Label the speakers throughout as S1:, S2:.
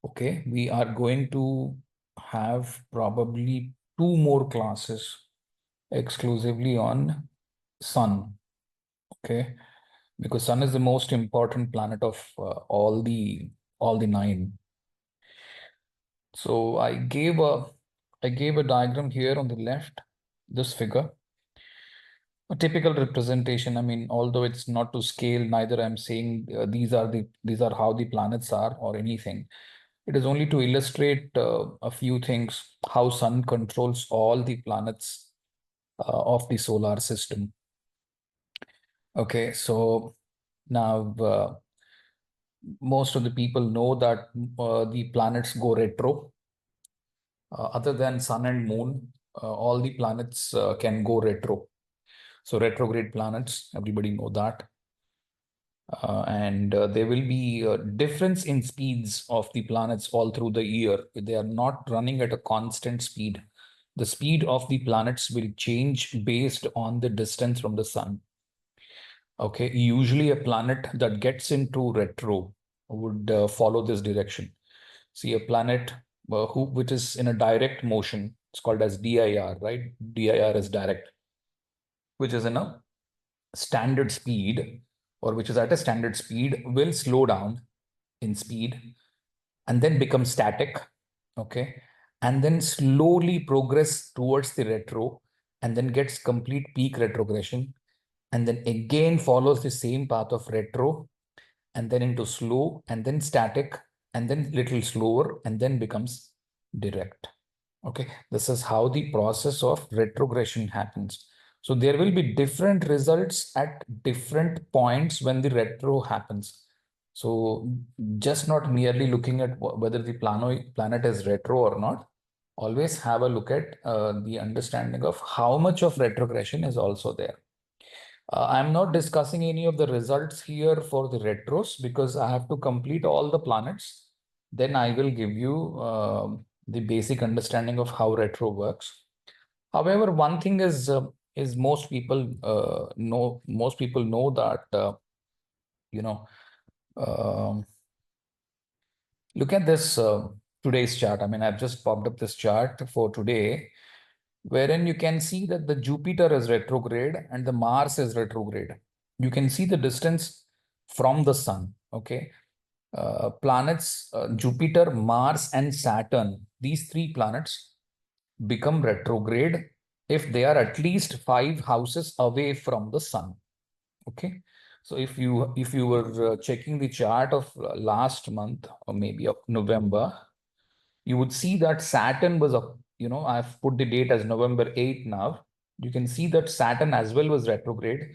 S1: Okay, we are going to have probably 2 more classes exclusively on Sun. Okay, because Sun is the most important planet of all the 9. So I gave a diagram here on the left, this figure. A typical representation. I mean, although it's not to scale, neither I'm saying these are how the planets are or anything. It is only to illustrate a few things, how Sun controls all the planets of the solar system. Okay, so now most of the people know that the planets go retro. Other than Sun and Moon, all the planets can go retro. So retrograde planets, everybody know that. And there will be a difference in speeds of the planets all through the year. They are not running at a constant speed. The speed of the planets will change based on the distance from the sun. Okay, usually a planet that gets into retro would follow this direction. See, a planet which is in a direct motion, it's called as DIR, right? DIR is direct, which is in a standard speed, or which is at a standard speed, will slow down in speed and then become static. Okay, and then slowly progress towards the retro, and then gets complete peak retrogression, and then again follows the same path of retro, and then into slow, and then static, and then little slower, and then becomes direct. Okay, this is how the process of retrogression happens. So there will be different results at different points when the retro happens. So just not merely looking at whether the planet is retro or not, always have a look at the understanding of how much of retrogression is also there. I'm not discussing any of the results here for the retros because I have to complete all the planets. Then I will give you the basic understanding of how retro works. However, one thing is most people know that you know um look at this today's chart. I mean, I've just popped up this chart for today, wherein you can see that the Jupiter is retrograde and the Mars is retrograde. You can see the distance from the sun. Okay, planets Jupiter, Mars, and Saturn. These 3 planets become retrograde if they are at least 5 houses away from the sun. Okay, so if you were checking the chart of last month or maybe of November, you would see that Saturn was up. I've put the date as November 8 now. You can see that Saturn as well was retrograde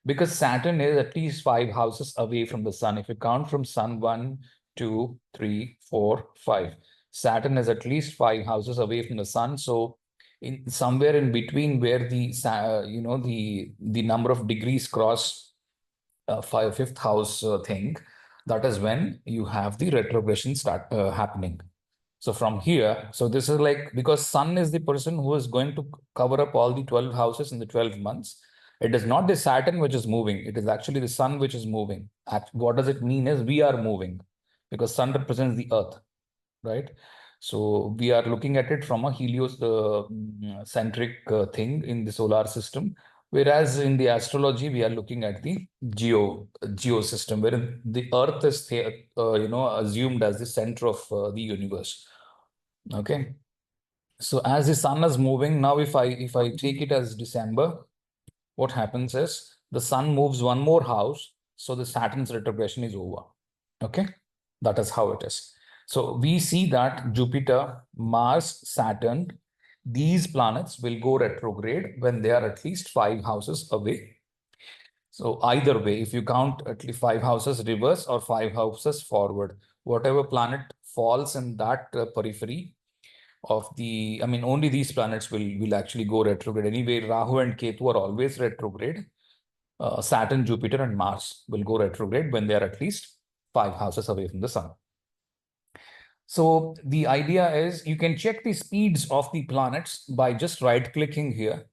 S1: because Saturn is at least 5 houses away from the sun. If you count from sun 1, 2, 3, 4, 5, Saturn is at least 5 houses away from the sun. So in somewhere in between where the number of degrees cross fifth house thing, that is when you have the retrogression start happening. So from here, so this is like, because sun is the person who is going to cover up all the 12 houses in the 12 months. It is not the Saturn which is moving. It is actually the sun which is moving. What does it mean is we are moving because sun represents the earth, right? So we are looking at it from a heliocentric thing in the solar system. Whereas in the astrology, we are looking at the geo system, wherein the earth is assumed as the center of the universe. Okay, so as the sun is moving now, if I take it as December, what happens is the sun moves one more house, so the Saturn's retrogression is over. Okay, that is how it is. So we see that Jupiter, Mars, Saturn, these planets will go retrograde when they are at least 5 houses away. So either way, if you count at least 5 houses reverse or 5 houses forward, whatever planet falls in that periphery of the, I mean, only these planets will actually go retrograde. Anyway, Rahu and Ketu are always retrograde. Saturn, Jupiter, and Mars will go retrograde when they are at least 5 houses away from the sun. So the idea is you can check the speeds of the planets by just right-clicking here.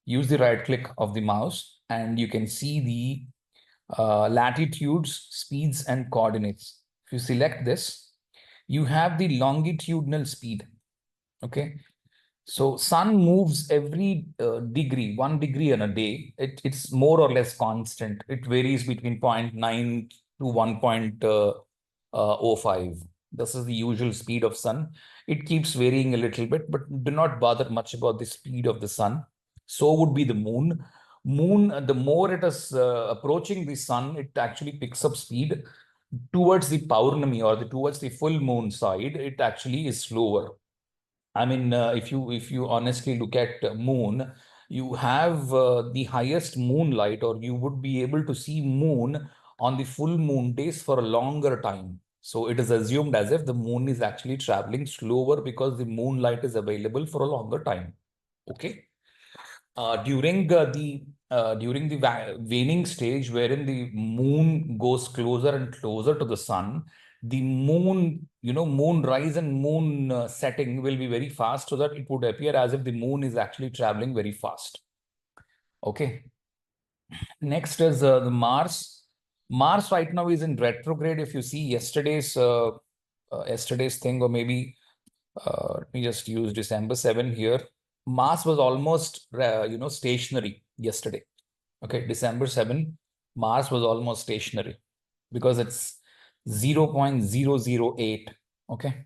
S1: Use the right click of the mouse, and you can see the latitudes, speeds, and coordinates. If you select this, You have the longitudinal speed. Okay. So sun moves every degree, 1 degree in a day. It's more or less constant. It varies between 0.9 to 1.05. This is the usual speed of sun. It keeps varying a little bit, but do not bother much about the speed of the sun. So would be the moon. Moon, the more it is approaching the sun, it actually picks up speed. Towards the Paurnami or towards the full moon side, it actually is slower. I mean, if you honestly look at moon, you have the highest moonlight, or you would be able to see moon on the full moon days for a longer time. So it is assumed as if the moon is actually traveling slower because the moonlight is available for a longer time. Okay. During the waning stage, wherein the moon goes closer and closer to the sun, the moon, moon rise and moon setting will be very fast, so that it would appear as if the moon is actually traveling very fast. Okay. Next is the Mars. Mars right now is in retrograde. If you see yesterday's thing, or maybe let me just use December 7 here. Mars was almost, stationary yesterday. Okay, December 7, Mars was almost stationary because it's 0.008. Okay,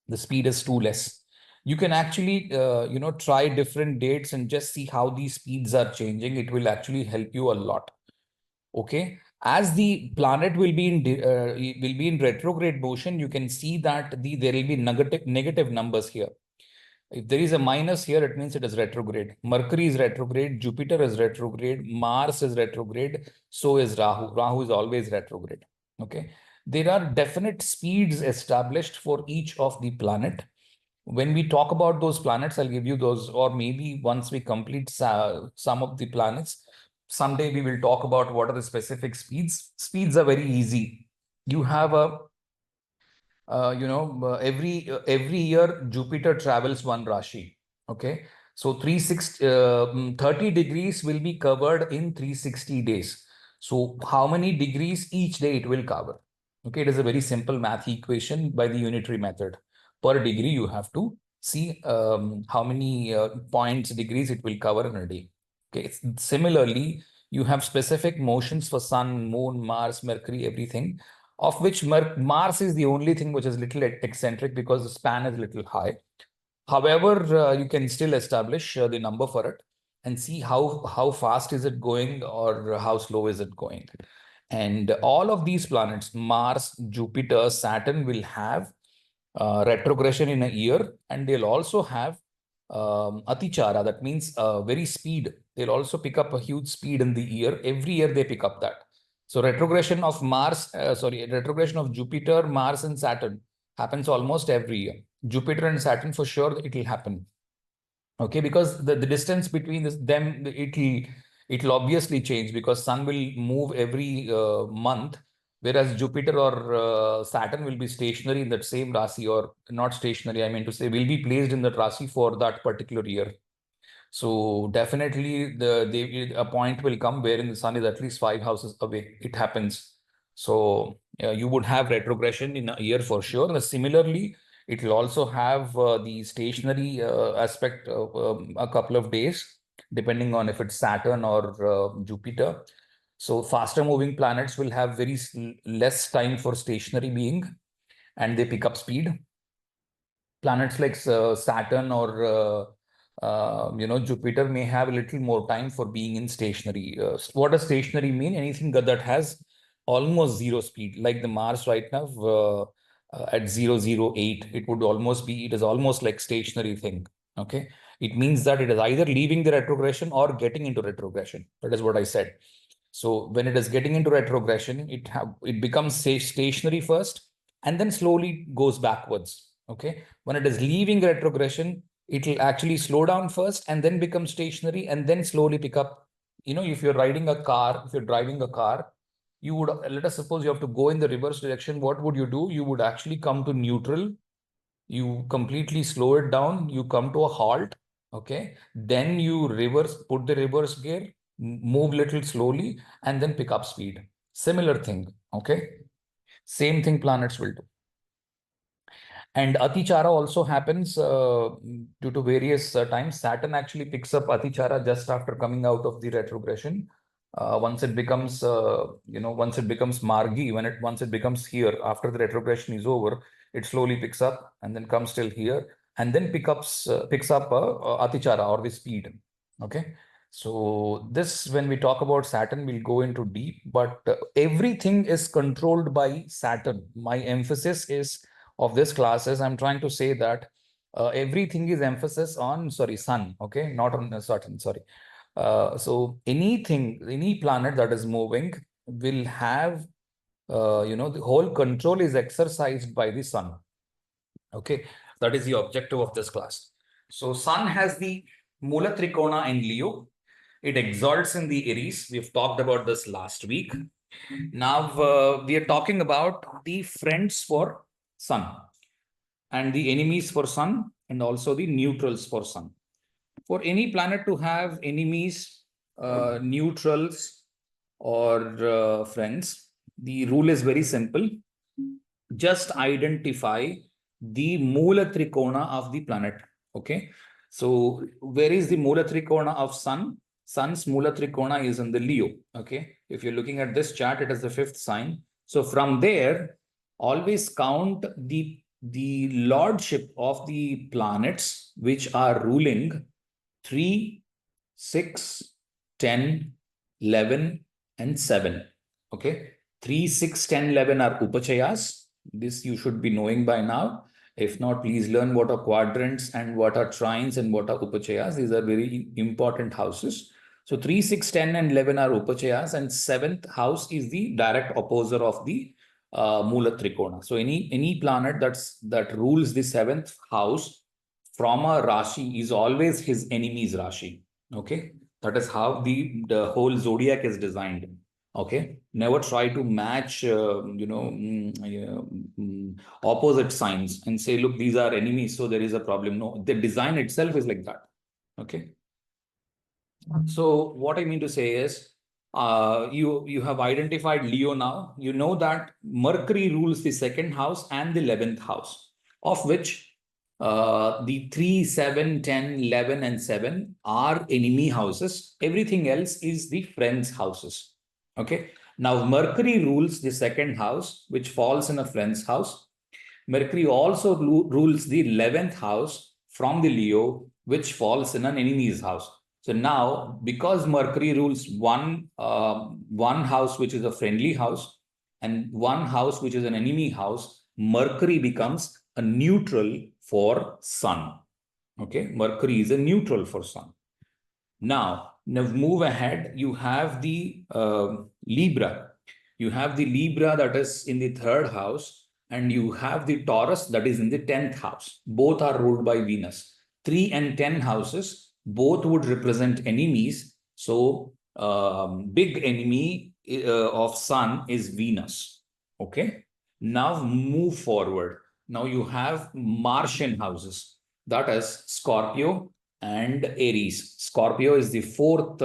S1: the speed is too less. You can actually, try different dates and just see how these speeds are changing. It will actually help you a lot. Okay, as the planet will be in retrograde motion, you can see that there will be negative numbers here. If there is a minus here, it means it is retrograde. Mercury is retrograde, Jupiter is retrograde, Mars is retrograde, so is Rahu. Rahu is always retrograde. Okay. There are definite speeds established for each of the planet. When we talk about those planets, I'll give you those, or maybe once we complete some of the planets, someday we will talk about what are the specific speeds. Speeds are very easy. You have every year Jupiter travels one Rashi. Okay. So 30 degrees will be covered in 360 days. So how many degrees each day it will cover? Okay. It is a very simple math equation by the unitary method. Per degree, you have to see how many points, degrees it will cover in a day. Okay. Similarly, you have specific motions for Sun, Moon, Mars, Mercury, everything, of which Mars is the only thing which is little eccentric because the span is little high. However, you can still establish the number for it and see how fast is it going or how slow is it going. And all of these planets, Mars, Jupiter, Saturn, will have retrogression in a year, and they'll also have Atichara. That means very speed. They'll also pick up a huge speed in the year. Every year they pick up that. So retrogression of retrogression of Jupiter, Mars, and Saturn happens almost every year. Jupiter and Saturn, for sure, it will happen. Okay, because the distance between them, it'll obviously change because Sun will move every month, whereas Jupiter or Saturn will be stationary in that same Rasi, or not stationary, I mean to say, will be placed in that Rasi for that particular year. So definitely a point will come wherein the sun is at least 5 houses away. It happens. So you would have retrogression in a year for sure. And similarly, it will also have the stationary aspect of a couple of days, depending on if it's Saturn or Jupiter. So faster moving planets will have very less time for stationary being, and they pick up speed. Planets like Saturn or Jupiter may have a little more time for being in stationary. What does stationary mean? Anything that has almost zero speed, like the Mars right now at 008, it is almost like stationary thing. Okay, it means that it is either leaving the retrogression or getting into retrogression. That is what I said. So when it is getting into retrogression, it becomes stationary first, and then slowly goes backwards. Okay, when it is leaving retrogression, it will actually slow down first and then become stationary and then slowly pick up. If you're driving a car, you would, let us suppose you have to go in the reverse direction. What would you do? You would actually come to neutral. You completely slow it down. You come to a halt. Okay. Then you put the reverse gear, move little slowly, and then pick up speed. Similar thing. Okay. Same thing planets will do. And Atichara also happens due to various times. Saturn actually picks up Atichara just after coming out of the retrogression. Once it becomes, once it becomes Margi, once it becomes here after the retrogression is over, it slowly picks up and then comes till here and then picks up Atichara or the speed. Okay. So this, when we talk about Saturn, we'll go into deep, but everything is controlled by Saturn. My emphasis is of this classes, I'm trying to say that everything is emphasis on, sun, okay, not on Saturn, sorry. So any planet that is moving will have, the whole control is exercised by the sun. Okay, that is the objective of this class. So sun has the Mula Trikona in Leo. It exalts in the Aries. We've talked about this last week. Now we are talking about the friends for sun and the enemies for sun and also the neutrals for sun. For any planet to have enemies, neutrals, or friends, the rule is very simple. Just identify the Mula Trikona of the planet. Okay. So where is the Mula Trikona of sun? Sun's Mula Trikona is in the Leo. Okay. If you're looking at this chart, it is the 5th sign. So from there, always count the lordship of the planets which are ruling 3, 6, 10, 11, and 7. Okay. 3, 6, 10, 11 are Upachayas. This you should be knowing by now. If not, please learn what are quadrants and what are trines and what are Upachayas. These are very important houses. So 3, 6, 10, and 11 are Upachayas, and 7th house is the direct opposer of the Mula Trikona. So any planet that rules the 7th house from a Rashi is always his enemy's Rashi. Okay, that is how the whole zodiac is designed. Okay, never try to match opposite signs and say, look, these are enemies, so there is a problem. No, the design itself is like that. Okay. So what I mean to say is, you have identified Leo now. You know that Mercury rules the 2nd house and the 11th house, of which the 3, 7, 10, 11, and 7 are enemy houses. Everything else is the friends houses. Okay. Now Mercury rules the 2nd house, which falls in a friend's house. Mercury also rules the 11th house from the Leo, which falls in an enemy's house. So now, because Mercury rules one house which is a friendly house and one house which is an enemy house, Mercury becomes a neutral for Sun. Okay, Mercury is a neutral for Sun. Now move ahead. You have the Libra. You have the Libra that is in the 3rd house, and you have the Taurus that is in the 10th house. Both are ruled by Venus. 3 and 10 houses, both would represent enemies. So big enemy of Sun is Venus. Okay. Now move forward. Now you have Martian houses. That is Scorpio and Aries. Scorpio is the 4th,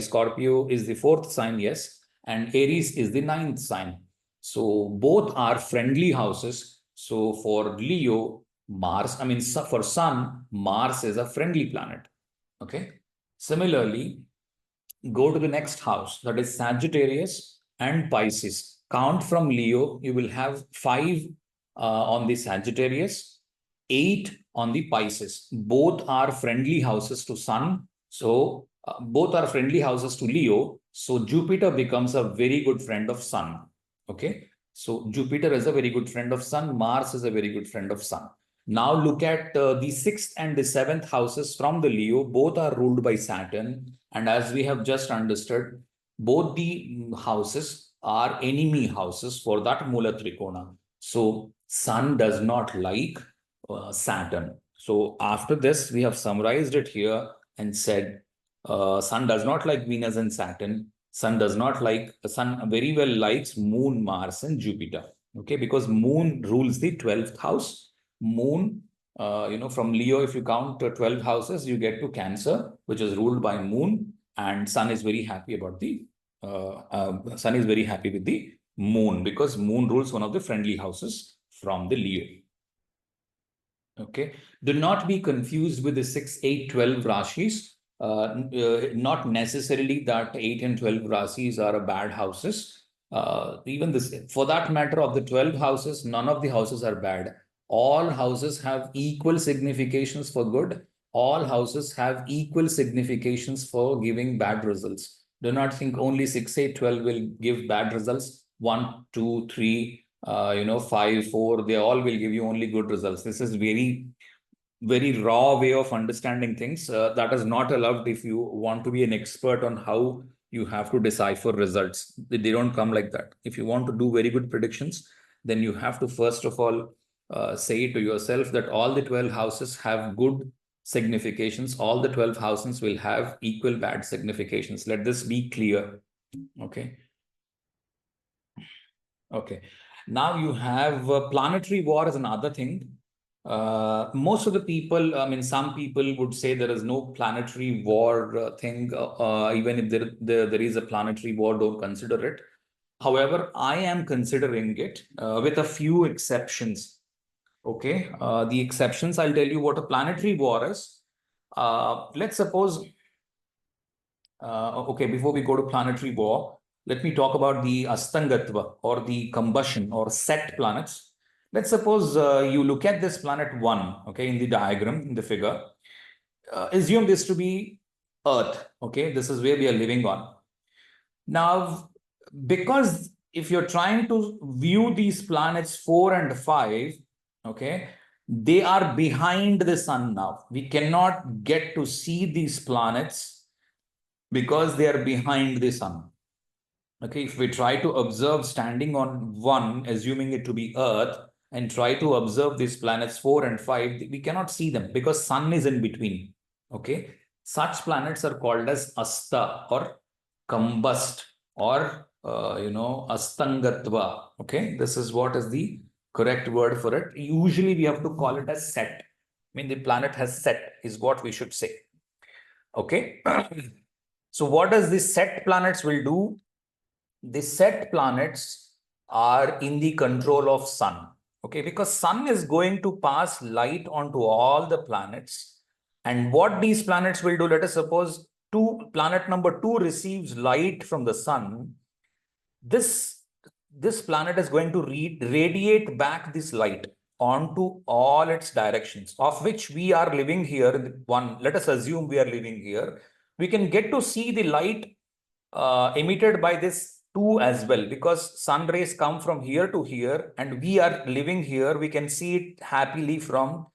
S1: Scorpio is the 4th sign, yes. And Aries is the 9th sign. So both are friendly houses. So for Leo, for Sun, Mars is a friendly planet. Okay. Similarly, go to the next house, that is Sagittarius and Pisces. Count from Leo, you will have 5 on the Sagittarius, 8 on the Pisces. Both are friendly houses to Sun. So both are friendly houses to Leo. So Jupiter becomes a very good friend of Sun. Okay. So Jupiter is a very good friend of Sun. Mars is a very good friend of Sun. Now look at the 6th and the 7th houses from the Leo. Both are ruled by Saturn. And as we have just understood, both the houses are enemy houses for that Mula Trikona. So Sun does not like Saturn. So after this, we have summarized it here and said, Sun does not like Venus and Saturn. Sun very well likes Moon, Mars, and Jupiter. Okay, because Moon rules the 12th house. Moon, from Leo, if you count 12 houses, you get to Cancer, which is ruled by Moon, and Sun is very happy about the Sun is very happy with the Moon because Moon rules one of the friendly houses from the Leo. Okay. Do not be confused with the 6, 8, 12 Rashis. Not necessarily that 8 and 12 Rashis are a bad houses. Even this, for that matter, of the 12 houses, none of the houses are bad. All houses have equal significations for good. All houses have equal significations for giving bad results. Do not think only 6, 8, 12 will give bad results. 1, 2, 3, 5, 4, they all will give you only good results. This is very raw way of understanding things. That is not allowed if you want to be an expert on how you have to decipher results. They don't come like that. If you want to do very good predictions, then you have to first of all say to yourself that all the 12 houses have good significations. All the 12 houses will have equal bad significations. Let this be clear. Okay. Okay. Now you have planetary war is another thing. Most of the people, I mean, some people would say there is no planetary war thing. Even if there is a planetary war, don't consider it. However, I am considering it with a few exceptions. Okay. The exceptions, I'll tell you what a planetary war is. Let's suppose okay, before we go to planetary war, let me talk about the Astangatva or the combustion or set planets. Let's suppose you look at this planet 1, okay, in the diagram, in the figure. Assume this to be Earth, okay? This is where we are living on. Now, because if you're trying to view these planets 4 and 5, okay, they are behind the sun now. We cannot get to see these planets because they are behind the sun. Okay, if we try to observe standing on 1, assuming it to be Earth, and try to observe these planets 4 and 5, we cannot see them because sun is in between. Okay, such planets are called as Asta or combust or Astangatva. Okay, this is what is the correct word for it. Usually we have to call it as set. I mean, the planet has set is what we should say. Okay. So what does the set planets will do? The set planets are in the control of sun. Okay, because sun is going to pass light onto all the planets. And what these planets will do, let us suppose planet number 2 receives light from the sun. This planet is going to radiate back this light onto all its directions, of which we are living here in one. Let us assume we are living here. We can get to see the light emitted by this 2 as well, because sun rays come from here to here and we are living here. We can see it happily from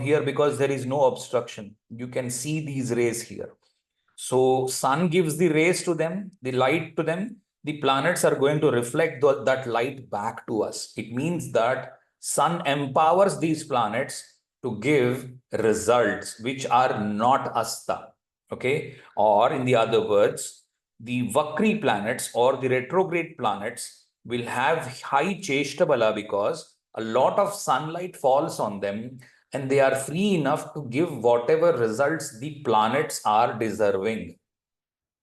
S1: here because there is no obstruction. You can see these rays here. So sun gives the rays to them, the light to them. The planets are going to reflect that light back to us. It means that sun empowers these planets to give results which are not Asta. Okay. Or in the other words, the Vakri planets or the retrograde planets will have high Cheshtabala because a lot of sunlight falls on them and they are free enough to give whatever results the planets are deserving.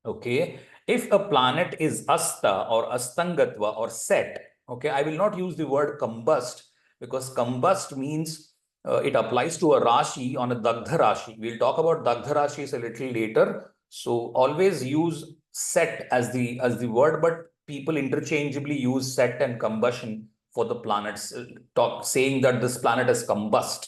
S1: Okay. If a planet is Asta or Astangatva or set, okay, I will not use the word combust because combust means it applies to a Rashi on a Dagdha Rashi. We'll talk about Dagdha Rashis a little later. So always use set as the word, but people interchangeably use set and combustion for the planets, saying that this planet is combust.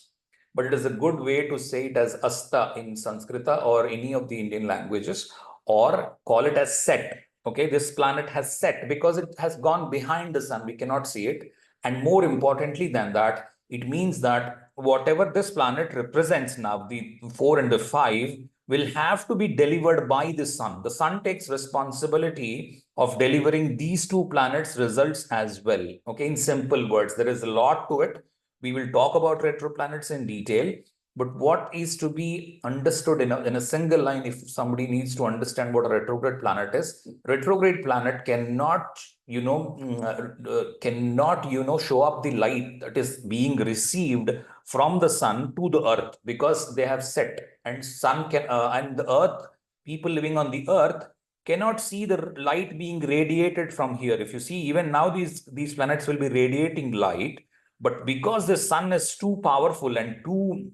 S1: But it is a good way to say it as Asta in Sanskrita or any of the Indian languages, or call it as set. Okay, this planet has set because it has gone behind the sun. We cannot see it. And more importantly than that, it means that whatever this planet represents now, the 4 and the 5, will have to be delivered by the sun. The sun takes responsibility of delivering these 2 planets results as well. Okay, in simple words, there is a lot to it. We will talk about retro planets in detail. But what is to be understood in a single line, if somebody needs to understand what a retrograde planet is, retrograde planet cannot, show up the light that is being received from the sun to the earth because they have set, and sun can, and the earth, people living on the earth cannot see the light being radiated from here. If you see, even now these planets will be radiating light, But because the sun is too powerful and too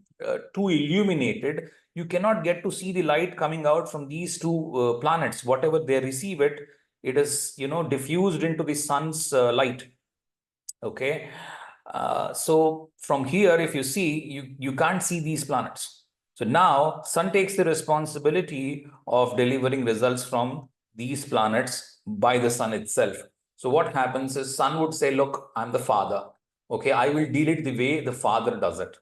S1: illuminated, you cannot get to see the light coming out from these two planets. Whatever they receive it, it is, diffused into the sun's light. Okay. So from here, if you see, you can't see these planets. So now sun takes the responsibility of delivering results from these planets by the sun itself. So what happens is sun would say, look, I'm the father. Okay, I will deal it the way the father does it.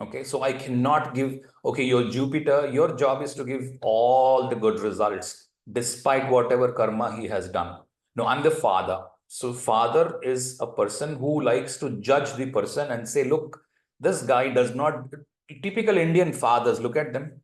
S1: Okay, so I cannot give, okay, your Jupiter, your job is to give all the good results despite whatever karma he has done. No, I'm the father. So father is a person who likes to judge the person and say, look, this guy does not, typical Indian fathers, look at them.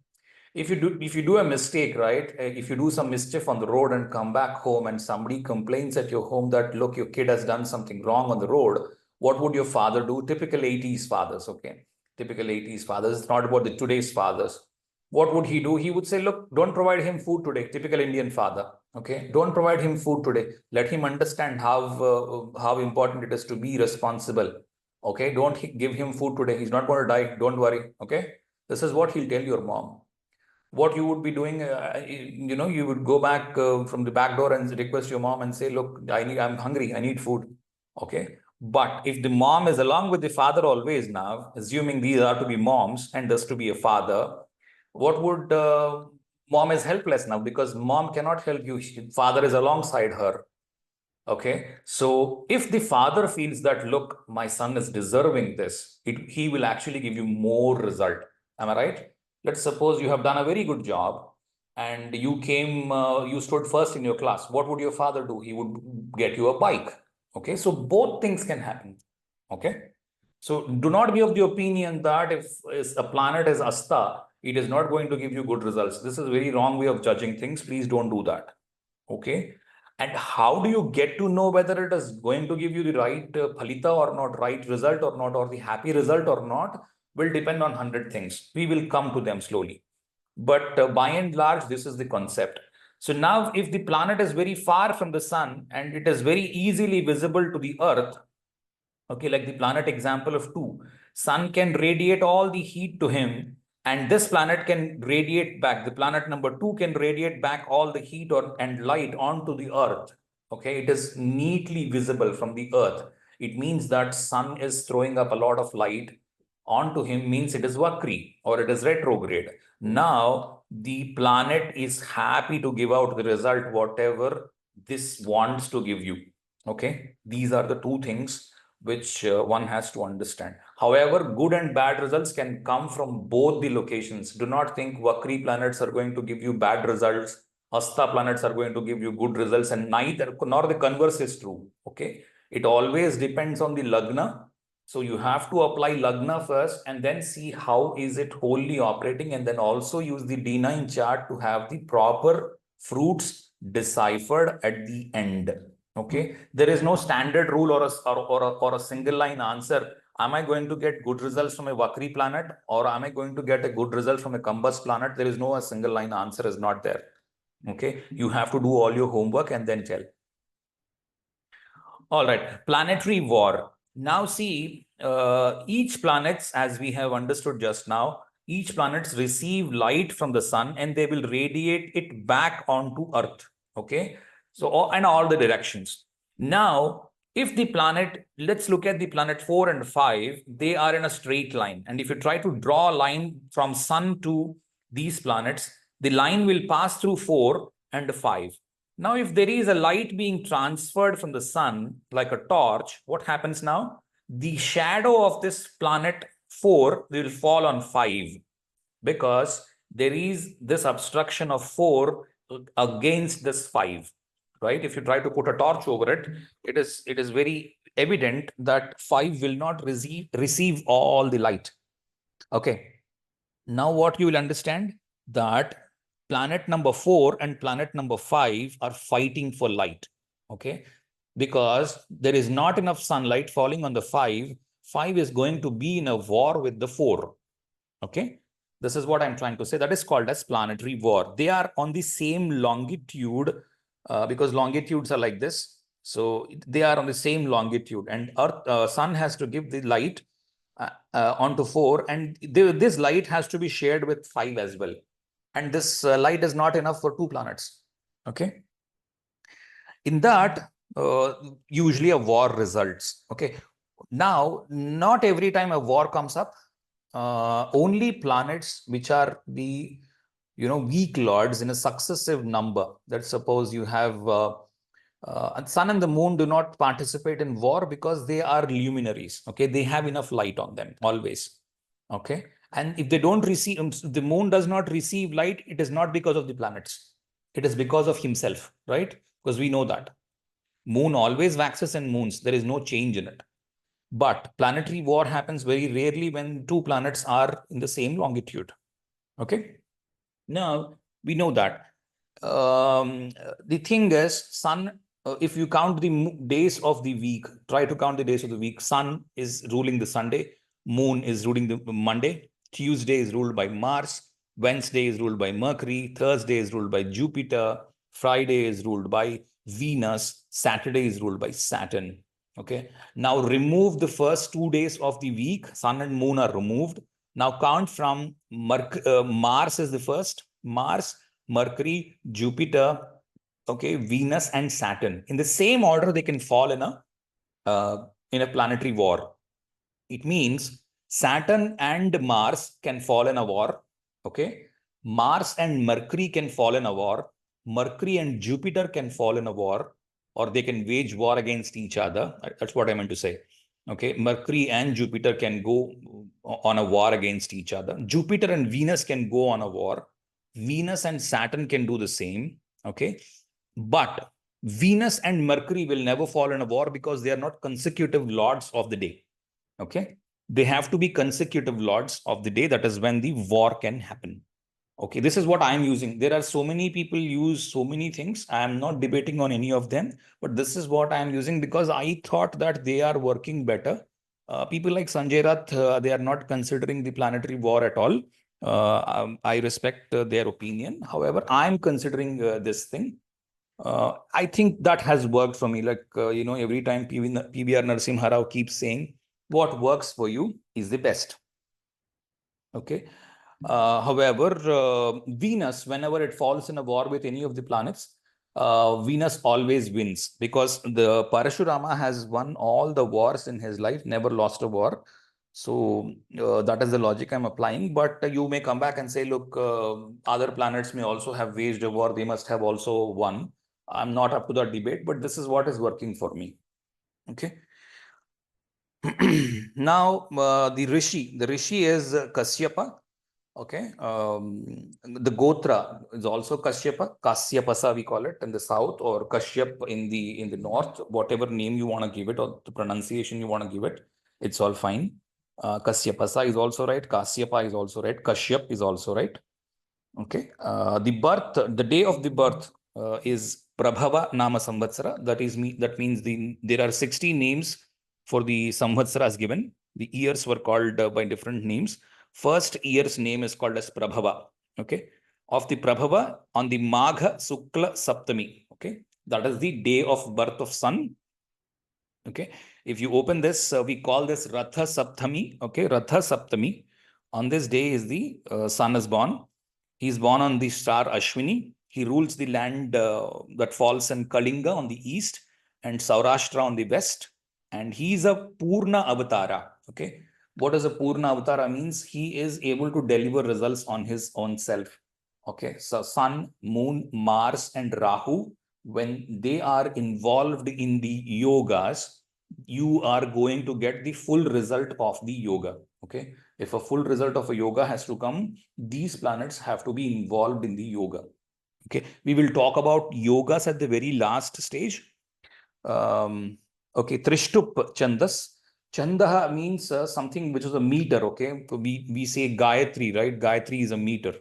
S1: If you do a mistake, right? If you do some mischief on the road and come back home and somebody complains at your home that, look, your kid has done something wrong on the road, what would your father do? Typical 80s fathers, okay? Typical 80s fathers. It's not about the today's fathers. What would he do? He would say, look, don't provide him food today. Typical Indian father. Okay, don't provide him food today. Let him understand how important it is to be responsible. Okay, don't give him food today. He's not going to die. Don't worry. Okay, this is what he'll tell your mom. What you would be doing, you would go back from the back door and request your mom and say, look, I'm hungry. I need food. Okay. But if the mom is along with the father always now, assuming these are to be moms and this to be a father, what would mom is helpless now because mom cannot help you. Father is alongside her. Okay. So if the father feels that, look, my son is deserving this, he will actually give you more result. Am I right? Let's suppose you have done a very good job and you stood first in your class. What would your father do? He would get you a bike. Okay. So both things can happen. Okay. So do not be of the opinion that if a planet is Asta, it is not going to give you good results. This is a very wrong way of judging things. Please don't do that. Okay. And how do you get to know whether it is going to give you the right phalita or not, right result or not, or the happy result or not, will depend on 100 things. We will come to them slowly. But by and large, this is the concept. So now if the planet is very far from the sun and it is very easily visible to the earth, okay, like the planet example of 2, sun can radiate all the heat to him and this planet can radiate back. The planet number 2 can radiate back all the heat and light onto the earth. Okay, it is neatly visible from the earth. It means that sun is throwing up a lot of light onto him, means it is Vakri or it is retrograde. Now the planet is happy to give out the result whatever this wants to give you. Okay, these are the two things which one has to understand. However, good and bad results can come from both the locations. Do not think Vakri planets are going to give you bad results. Hasta planets are going to give you good results, and neither nor the converse is true. Okay, it always depends on the lagna. So you have to apply lagna first and then see how is it wholly operating, and then also use the D9 chart to have the proper fruits deciphered at the end. Okay, there is no standard rule or a single line answer. Am I going to get good results from a Vakri planet or am I going to get a good result from a Combust planet? There is no a single line answer is not there. Okay, you have to do all your homework and then tell. All right, planetary war. Now see, each planets, as we have understood just now, each planets receive light from the sun and they will radiate it back onto Earth. Okay, so and all the directions. Now, if the planet, let's look at the planet 4 and 5, they are in a straight line. And if you try to draw a line from sun to these planets, the line will pass through 4 and 5. Now, if there is a light being transferred from the sun, like a torch, what happens now? The shadow of this planet 4 will fall on 5 because there is this obstruction of 4 against this 5, right? If you try to put a torch over it, it is very evident that 5 will not receive all the light. Okay. Now what you will understand that planet number 4 and planet number 5 are fighting for light. Okay. Because there is not enough sunlight falling on the 5. 5 is going to be in a war with the 4. Okay. This is what I'm trying to say. That is called as planetary war. They are on the same longitude because longitudes are like this. So they are on the same longitude, and sun has to give the light onto 4, and this light has to be shared with 5 as well. And this light is not enough for 2 planets. Okay. In that, usually a war results. Okay. Now, not every time a war comes up, only planets which are the weak lords in a successive number. That suppose you have sun and the moon do not participate in war because they are luminaries. Okay, they have enough light on them always. Okay, and if they don't receive, the moon does not receive light, it is not because of the planets. It is because of himself, right? Because we know that moon always waxes and moons. There is no change in it. But planetary war happens very rarely when 2 planets are in the same longitude. Okay. Now, we know that. The thing is, sun, if you count the days of the week, try to count the days of the week. Sun is ruling the Sunday, moon is ruling the Monday, Tuesday is ruled by Mars, Wednesday is ruled by Mercury, Thursday is ruled by Jupiter, Friday is ruled by Venus, Saturday is ruled by Saturn. Okay. Now remove the first 2 days of the week. Sun and moon are removed. Now count from Mars is the first. Mars, Mercury, Jupiter, okay, Venus and Saturn. In the same order, they can fall in a planetary war. It means Saturn and Mars can fall in a war. Okay. Mars and Mercury can fall in a war. Mercury and Jupiter can fall in a war, or they can wage war against each other. That's what I meant to say. Okay. Mercury and Jupiter can go on a war against each other. Jupiter and Venus can go on a war. Venus and Saturn can do the same. Okay. But Venus and Mercury will never fall in a war because they are not consecutive lords of the day. Okay. They have to be consecutive lords of the day. That is when the war can happen. Okay. This is what I'm using. There are so many people use so many things. I am not debating on any of them, but this is what I'm using because I thought that they are working better. People like Sanjay Rath, they are not considering the planetary war at all. I respect their opinion. However, I'm considering this thing. I think that has worked for me. Like, every time PBR Narasimha Rao keeps saying, what works for you is the best. Okay. However, Venus, whenever it falls in a war with any of the planets, Venus always wins because the Parashurama has won all the wars in his life, never lost a war. So that is the logic I'm applying. But you may come back and say, look, other planets may also have waged a war. They must have also won. I'm not up to that debate, but this is what is working for me. Okay. Now, the Rishi is Kashyapa. Okay. The Gotra is also Kashyapa. Kasyapasa we call it in the south, or Kashyap in the north. Whatever name you want to give it, or the pronunciation you want to give it, it's all fine. Kasyapasa is also right. Kasyapa is also right. Kashyap is also right. Okay. The day of the birth is Prabhava Nama Samvatsara. That means there are 60 names for the Samvatsaras given. The years were called by different names. First year's name is called as Prabhava. Okay. Of the Prabhava on the Magha Sukla Saptami. Okay. That is the day of birth of sun. Okay. If you open this, we call this Ratha Saptami. Okay. Ratha Saptami. On this day is the sun is born. He is born on the star Ashwini. He rules the land that falls in Kalinga on the east and Saurashtra on the west. And he is a Purna Avatara. Okay. What does a Purna Avatara means? He is able to deliver results on his own self. Okay. So Sun, Moon, Mars, and Rahu, when they are involved in the yogas, you are going to get the full result of the yoga. Okay. If a full result of a yoga has to come, these planets have to be involved in the yoga. Okay. We will talk about yogas at the very last stage. Okay. Trishtup Chandas. Chandaha means something which is a meter. Okay. We say Gayatri, right? Gayatri is a meter.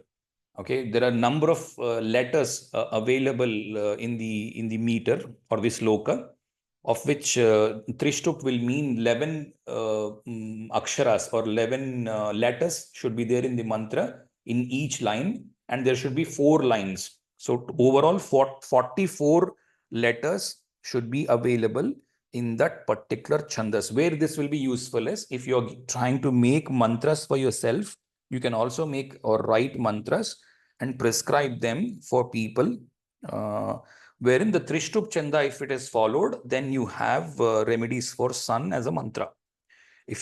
S1: Okay. There are a number of letters available in the meter or the sloka, of which Trishtup will mean 11 aksharas or 11 letters should be there in the mantra in each line, and there should be 4 lines. So overall 44 letters should be available in that particular chandas. Where this will be useful is if you're trying to make mantras for yourself, you can also make or write mantras and prescribe them for people. Wherein the Trishtup Chanda, if it is followed, then you have remedies for sun as a mantra. If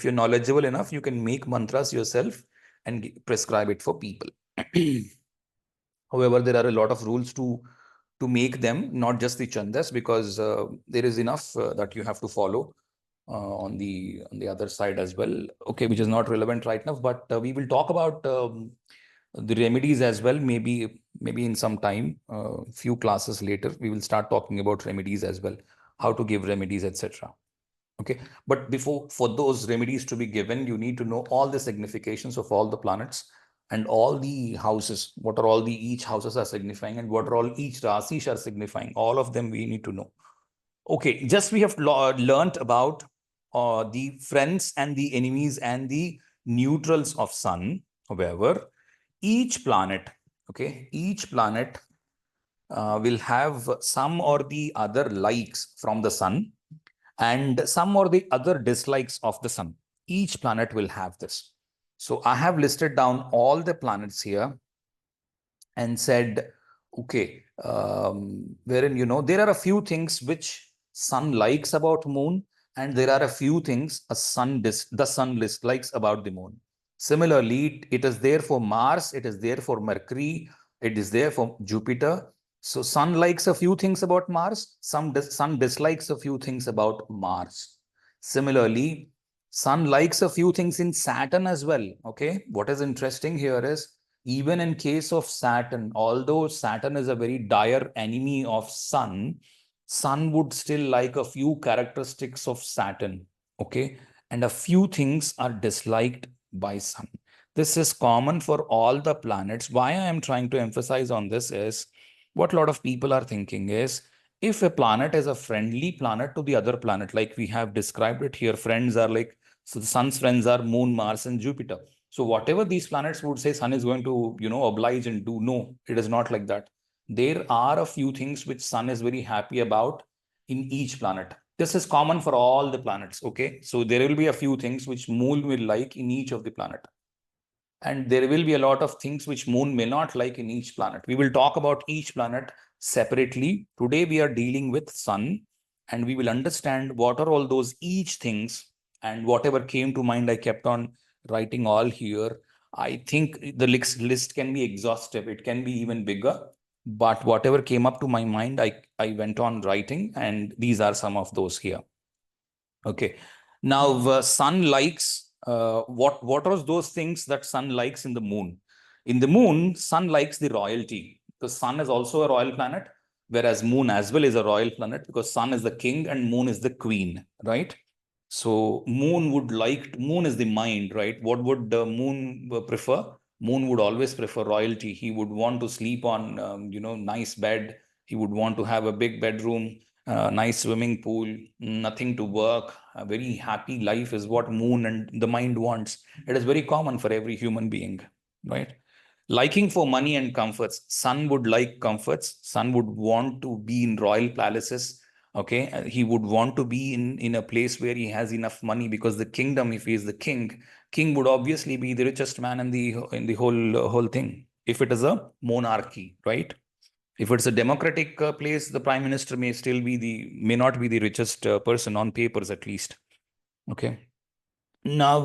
S1: you're knowledgeable enough, you can make mantras yourself and prescribe it for people. However, there are a lot of rules to make them, not just the chandas, because there is enough that you have to follow on the other side as well. Okay, which is not relevant right now, but we will talk about the remedies as well. Maybe in some time, few classes later, we will start talking about remedies as well, how to give remedies, etc. Okay, but for those remedies to be given, you need to know all the significations of all the planets and all the houses, what are all the each houses are signifying and what are all each rasis are signifying. All of them we need to know. Okay, just we have learnt about the friends and the enemies and the neutrals of sun. However, each planet, okay, each planet will have some or the other likes from the sun and some or the other dislikes of the sun. Each planet will have this. So I have listed down all the planets here and said, okay, wherein, there are a few things which sun likes about moon, and there are a few things the sun dislikes about the moon. Similarly, it is there for Mars, it is there for Mercury, it is there for Jupiter. So sun likes a few things about Mars, sun dislikes a few things about Mars. Similarly, sun likes a few things in Saturn as well. Okay, what is interesting here is, even in case of Saturn, although Saturn is a very dire enemy of Sun, Sun would still like a few characteristics of Saturn, okay? And a few things are disliked by Sun. This is common for all the planets. Why I am trying to emphasize on this is, what a lot of people are thinking is, if a planet is a friendly planet to the other planet, like we have described it here, friends are like, so the Sun's friends are Moon, Mars, and Jupiter. So whatever these planets would say, sun is going to, oblige and do. No, it is not like that. There are a few things which sun is very happy about in each planet. This is common for all the planets. Okay. So there will be a few things which moon will like in each of the planet. And there will be a lot of things which moon may not like in each planet. We will talk about each planet separately. Today we are dealing with sun, and we will understand what are all those each things, and whatever came to mind, I kept on writing all here. I think the list can be exhaustive. It can be even bigger, but whatever came up to my mind, I went on writing, and these are some of those here. Okay. Now, sun likes, what are those things that sun likes in the moon? In the moon, sun likes the royalty, because sun is also a royal planet, whereas moon as well is a royal planet, because sun is the king and moon is the queen, right? So moon is the mind, right? What would the moon prefer? Moon would always prefer royalty. He would want to sleep on, nice bed. He would want to have a big bedroom, nice swimming pool, nothing to work. A very happy life is what moon and the mind wants. It is very common for every human being, right? Liking for money and comforts. Sun would like comforts. Sun would want to be in royal palaces. Okay, he would want to be in a place where he has enough money, because the kingdom, if he is the king would obviously be the richest man in the whole thing. If it is a monarchy, right? If it's a democratic place, the prime minister may not be the richest person on papers, at least. Okay. Now,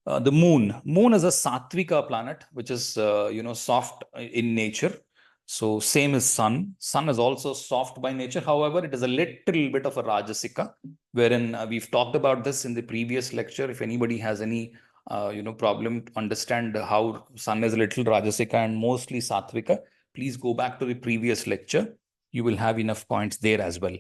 S1: the moon is a Satvika planet, which is, soft in nature. So same as sun is also soft by nature. However, it is a little bit of a Rajasika, wherein we've talked about this in the previous lecture. If anybody has any, problem to understand how sun is a little Rajasika and mostly Satvika, please go back to the previous lecture. You will have enough points there as well.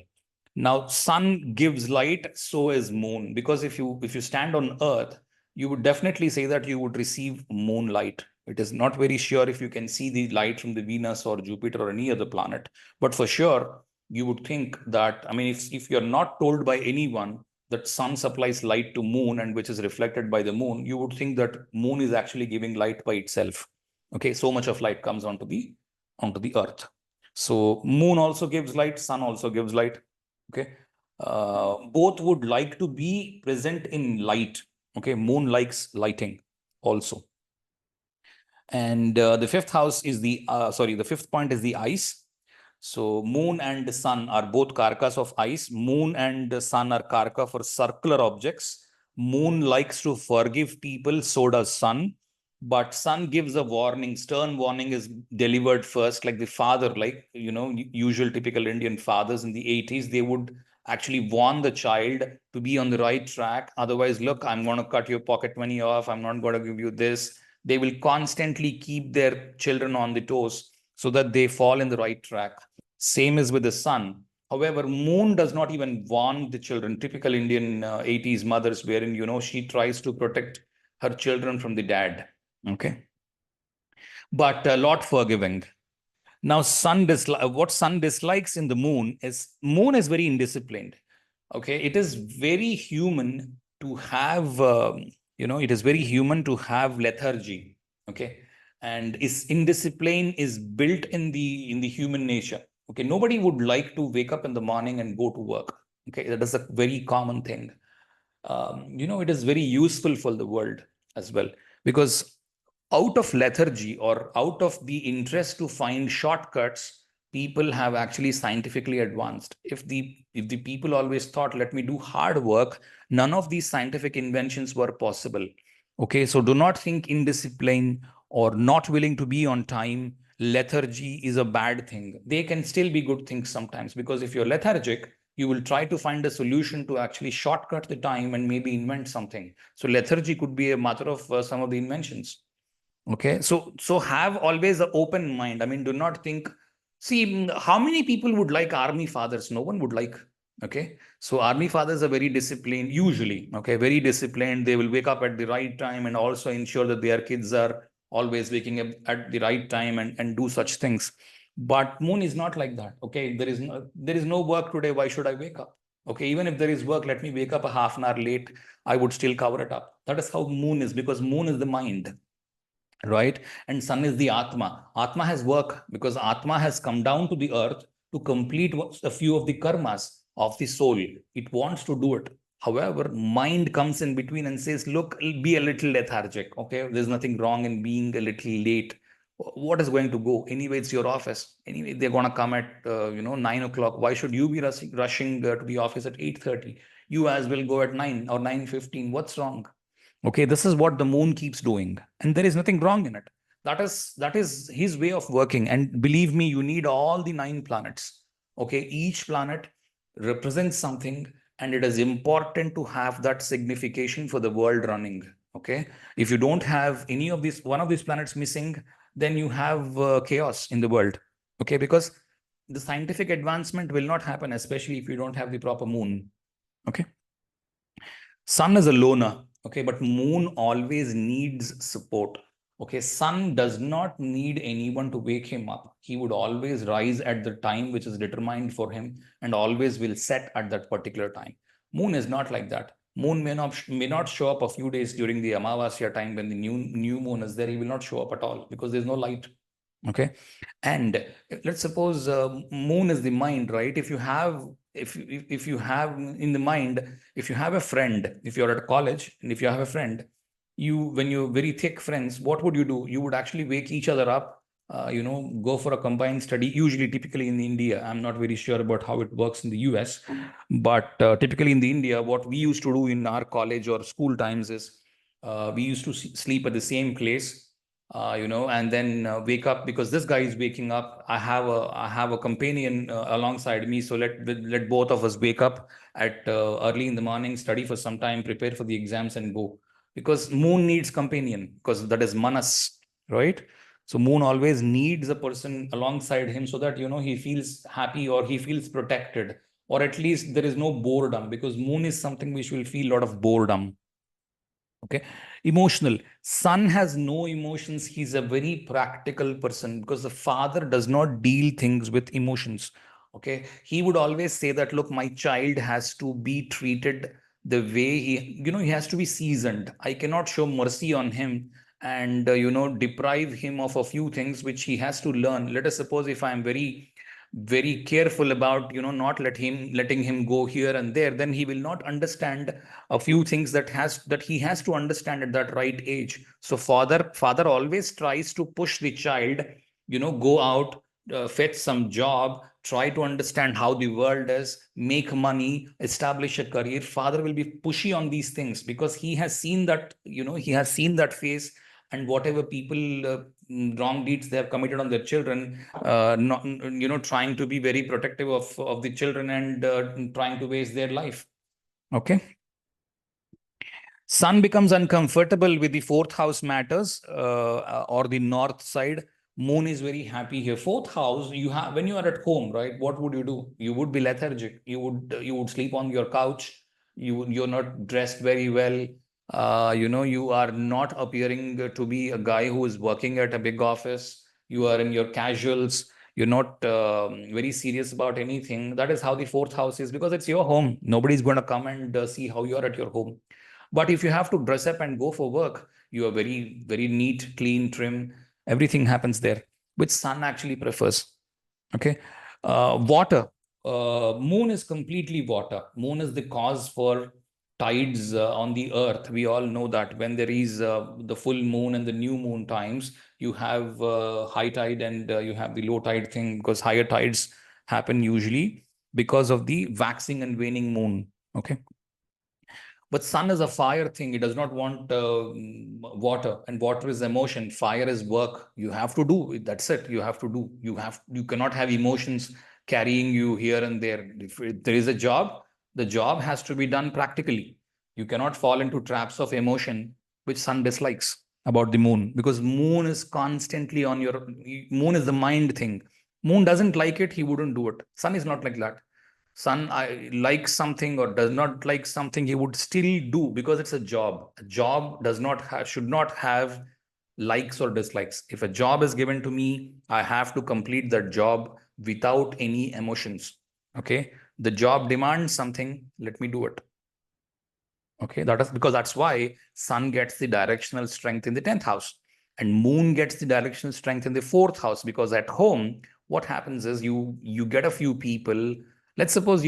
S1: Now, sun gives light, so is moon. Because if you stand on Earth, you would definitely say that you would receive moonlight. It is not very sure if you can see the light from the Venus or Jupiter or any other planet, but for sure you would think that, I mean, if you're not told by anyone that sun supplies light to moon and which is reflected by the moon, you would think that moon is actually giving light by itself. Okay, so much of light comes onto the Earth. So moon also gives light, sun also gives light. Okay. Both would like to be present in light. Okay. Moon likes lighting also. And the fifth house is the fifth point is the ice. So moon and sun are both karakas of ice. Moon and sun are karaka for circular objects. Moon likes to forgive people, so does sun. But sun gives a warning, stern warning is delivered first, like the father, like, usual typical Indian fathers in the 80s, they would actually warn the child to be on the right track. Otherwise, look, I'm going to cut your pocket money off. I'm not going to give you this. They will constantly keep their children on the toes so that they fall in the right track. Same is with the sun. However, moon does not even warn the children. Typical Indian 80s mothers, wherein, she tries to protect her children from the dad. Okay. But a lot forgiving. Now, what sun dislikes in the moon is very indisciplined. Okay. It is very human to have, it is very human to have lethargy. Okay. And is indiscipline is built in the human nature. Okay. Nobody would like to wake up in the morning and go to work. Okay. That is a very common thing. It is very useful for the world as well, because out of lethargy or out of the interest to find shortcuts, people have actually scientifically advanced. If the people always thought, let me do hard work, none of these scientific inventions were possible. Okay, so do not think indiscipline or not willing to be on time, lethargy is a bad thing. They can still be good things sometimes, because if you're lethargic, you will try to find a solution to actually shortcut the time and maybe invent something. So lethargy could be a matter of some of the inventions. Okay, so have always an open mind. I mean, do not think. See, how many people would like army fathers? No one would like. Okay, so army fathers are very disciplined usually. Okay, very disciplined. They will wake up at the right time and also ensure that their kids are always waking up at the right time and do such things. But moon is not like that. Okay, there is no work today. Why should I wake up? Okay, even if there is work, let me wake up a half an hour late. I would still cover it up. That is how moon is, because moon is the mind, right? And sun is the Atma has work, because Atma has come down to the earth to complete a few of the karmas of the soul. It wants to do it. However, mind comes in between and says, look, be a little lethargic. Okay, there's nothing wrong in being a little late. What is going to go anyway? It's your office anyway. They're going to come at 9 o'clock. Why should you be rushing to the office at 8:30? You as will go at 9 or 9:15. What's wrong? Okay, this is what the moon keeps doing, and there is nothing wrong in it. That is his way of working. And believe me, you need all the 9 planets. Okay, each planet represents something, and it is important to have that signification for the world running. Okay, if you don't have any of these, one of these planets missing, then you have chaos in the world. Okay, because the scientific advancement will not happen, especially if you don't have the proper moon. Okay. Sun is a loner, okay, but moon always needs support. Okay, sun does not need anyone to wake him up. He would always rise at the time which is determined for him and always will set at that particular time. Moon is not like that. Moon may not show up a few days during the Amavasya time when the new moon is there. He will not show up at all because there's no light. Okay, and let's suppose moon is the mind, right? If you have in the mind, if you have a friend, if you're at college and if you have a friend, when you're very thick friends, what would you do? You would actually wake each other up, go for a combined study. Usually, typically in India, I'm not very sure about how it works in the US, but typically in the India, what we used to do in our college or school times is we used to sleep at the same place, and then wake up because this guy is waking up. I have a companion alongside me, so let both of us wake up at early in the morning, study for some time, prepare for the exams, and go. Because moon needs companion, because that is manas, right? So moon always needs a person alongside him so that he feels happy or he feels protected, or at least there is no boredom, because moon is something which will feel a lot of boredom. Okay, emotional. Sun has no emotions. He's a very practical person because the father does not deal things with emotions. Okay, he would always say that, look, my child has to be treated the way he has to be seasoned. I cannot show mercy on him and deprive him of a few things which he has to learn. Let us suppose if I'm very very careful about, not letting him go here and there, then he will not understand a few things that he has to understand at that right age. So father always tries to push the child, go out, fetch some job, try to understand how the world is, make money, establish a career. Father will be pushy on these things because he has seen that, he has seen that phase, and whatever people wrong deeds they have committed on their children, not, trying to be very protective of the children, and trying to waste their life. Okay. Sun becomes uncomfortable with the fourth house matters, or the north side. Moon is very happy here. Fourth house, you have when you are at home, right? What would you do? You would be lethargic. You would sleep on your couch. You're not dressed very well. You are not appearing to be a guy who is working at a big office. You are in your casuals. You're not very serious about anything. That is how the fourth house is, because it's your home. Nobody's going to come and see how you are at your home. But if you have to dress up and go for work, you are very, very neat, clean, trim. Everything happens there, which sun actually prefers. Okay. Water. Moon is completely water. Moon is the cause for tides on the earth. We all know that when there is the full moon and the new moon times, you have high tide, and you have the low tide thing, because higher tides happen usually because of the waxing and waning moon. Okay. But sun is a fire thing. It does not want water, and water is emotion. Fire is work. You have to do. That's it. You have to do. You cannot have emotions carrying you here and there. If there is a job, the job has to be done practically. You cannot fall into traps of emotion, which sun dislikes about the moon, because moon is constantly on your. Moon is the mind thing. Moon doesn't like it. He wouldn't do it. Sun is not like that. Son likes something or does not like something, he would still do, because it's a job. A job does not have, should not have likes or dislikes. If a job is given to me, I have to complete that job without any emotions. Okay. The job demands something, let me do it. Okay. That is because that's why sun gets the directional strength in the 10th house, and moon gets the directional strength in the 4th house, because at home, what happens is you get a few people. Let's suppose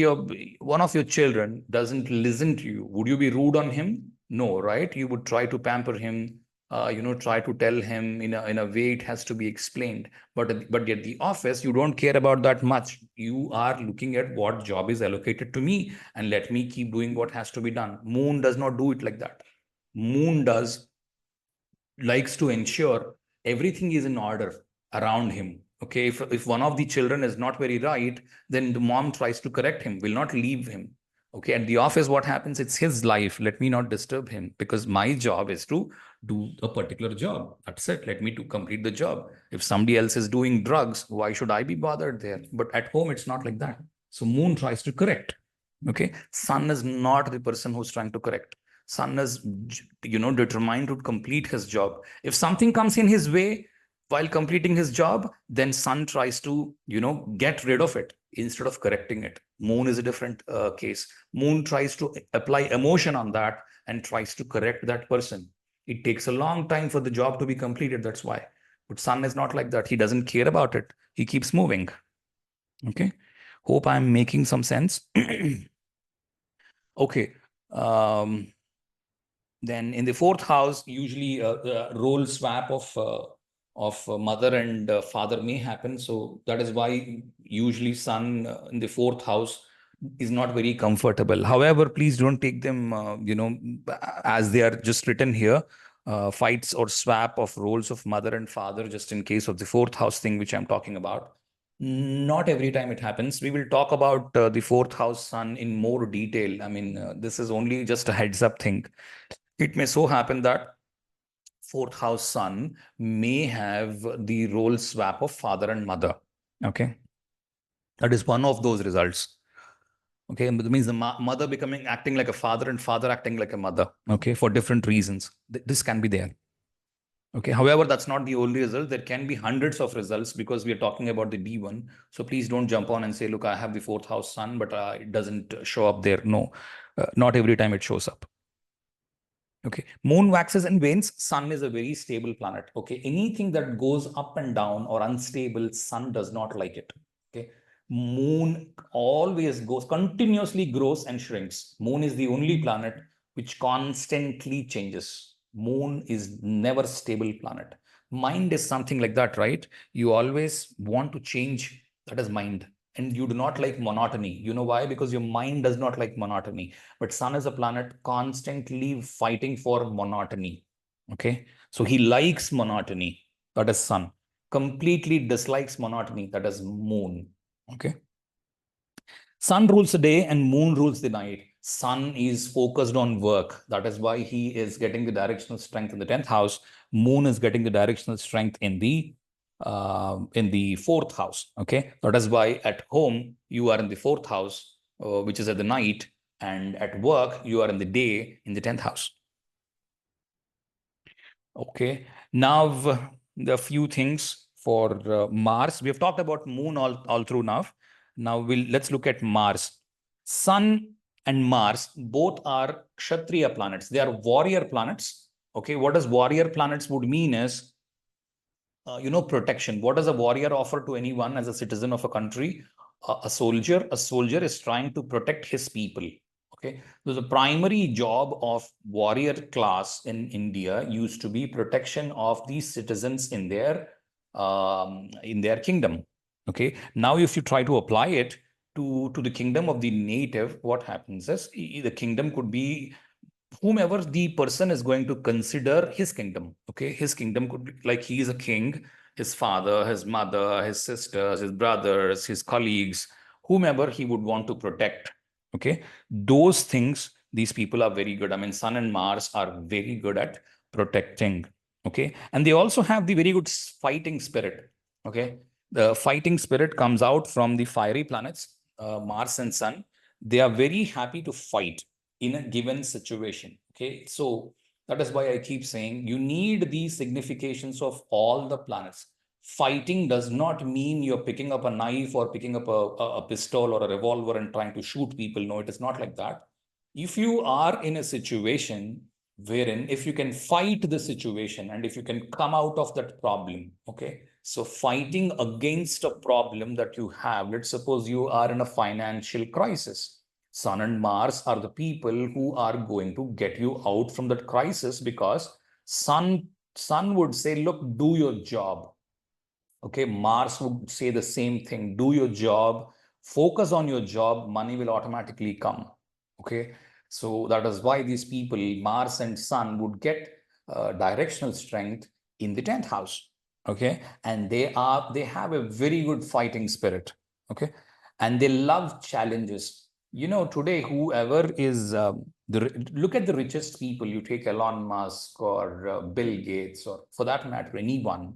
S1: one of your children doesn't listen to you. Would you be rude on him? No, right? You would try to pamper him, try to tell him in a way it has to be explained. But at the office, you don't care about that much. You are looking at what job is allocated to me, and let me keep doing what has to be done. Moon does not do it like that. Moon does likes to ensure everything is in order around him. Okay, if one of the children is not very right, then the mom tries to correct him, will not leave him. Okay, at the office, what happens? It's his life. Let me not disturb him, because my job is to do a particular job. That's it. Let me to complete the job. If somebody else is doing drugs, why should I be bothered there? But at home, it's not like that. So moon tries to correct. Okay, sun is not the person who's trying to correct. Sun is, determined to complete his job. If something comes in his way while completing his job, then sun tries to, get rid of it instead of correcting it. Moon is a different case. Moon tries to apply emotion on that and tries to correct that person. It takes a long time for the job to be completed. That's why. But sun is not like that. He doesn't care about it. He keeps moving. Okay. Hope I'm making some sense. Okay. Then in the 4th house, usually role swap of mother and father may happen. So that is why usually sun in the 4th house is not very comfortable. However, please don't take them, as they are just written here, fights or swap of roles of mother and father, just in case of the 4th house thing, which I'm talking about. Not every time it happens. We will talk about the 4th house sun in more detail. I mean, this is only just a heads up thing. It may so happen that 4th house sun may have the role swap of father and mother. Okay. That is one of those results. Okay. That means the mother acting like a father and father acting like a mother. Okay. For different reasons. This can be there. Okay. However, that's not the only result. There can be hundreds of results, because we are talking about the D1. So please don't jump on and say, look, I have the 4th house sun, but it doesn't show up there. No, not every time it shows up. Okay. Moon waxes and wanes. Sun is a very stable planet. Okay. Anything that goes up and down or unstable, sun does not like it. Okay. Moon always continuously grows and shrinks. Moon is the only planet which constantly changes. Moon is never stable planet. Mind is something like that, right? You always want to change. That is mind. And you do not like monotony. You know why? Because your mind does not like monotony. But Sun is a planet constantly fighting for monotony. Okay. So he likes monotony. That is Sun. Completely dislikes monotony. That is Moon. Okay. Sun rules the day and Moon rules the night. Sun is focused on work. That is why he is getting the directional strength in the 10th house. Moon is getting the directional strength in the 4th house. Okay. That is why at home you are in the 4th house, which is at the night, and at work you are in the day in the 10th house. Okay. Now the few things for Mars. We have talked about Moon all through now. Now let's look at Mars. Sun and Mars both are Kshatriya planets. They are warrior planets. Okay. What does warrior planets would mean is, protection. What does a warrior offer to anyone as a citizen of a country? A soldier is trying to protect his people. Okay. So the primary job of warrior class in India used to be protection of the citizens in their kingdom. Okay. Now, if you try to apply it to the kingdom of the native, what happens is the kingdom could be whomever the person is going to consider his kingdom. Okay. His kingdom could be like he is a king, his father, his mother, his sisters, his brothers, his colleagues, whomever he would want to protect. Okay. Those things, these people are very good. I mean, Sun and Mars are very good at protecting. Okay. And they also have the very good fighting spirit. Okay. The fighting spirit comes out from the fiery planets, Mars and Sun. They are very happy to fight in a given situation. Okay. So that is why I keep saying you need the significations of all the planets. Fighting does not mean you're picking up a knife or picking up a pistol or a revolver and trying to shoot people. No, it is not like that. If you are in a situation wherein if you can fight the situation and if you can come out of that problem, okay, so fighting against a problem that you have, let's suppose you are in a financial crisis. Sun and Mars are the people who are going to get you out from that crisis, because Sun would say, look, do your job. Okay, Mars would say the same thing. Do your job, focus on your job, money will automatically come. Okay, so that is why these people, Mars and Sun, would get directional strength in the 10th house. Okay, and they have a very good fighting spirit. Okay, and they love challenges. Today, whoever is look at the richest people. You take Elon Musk or Bill Gates, or for that matter, anyone.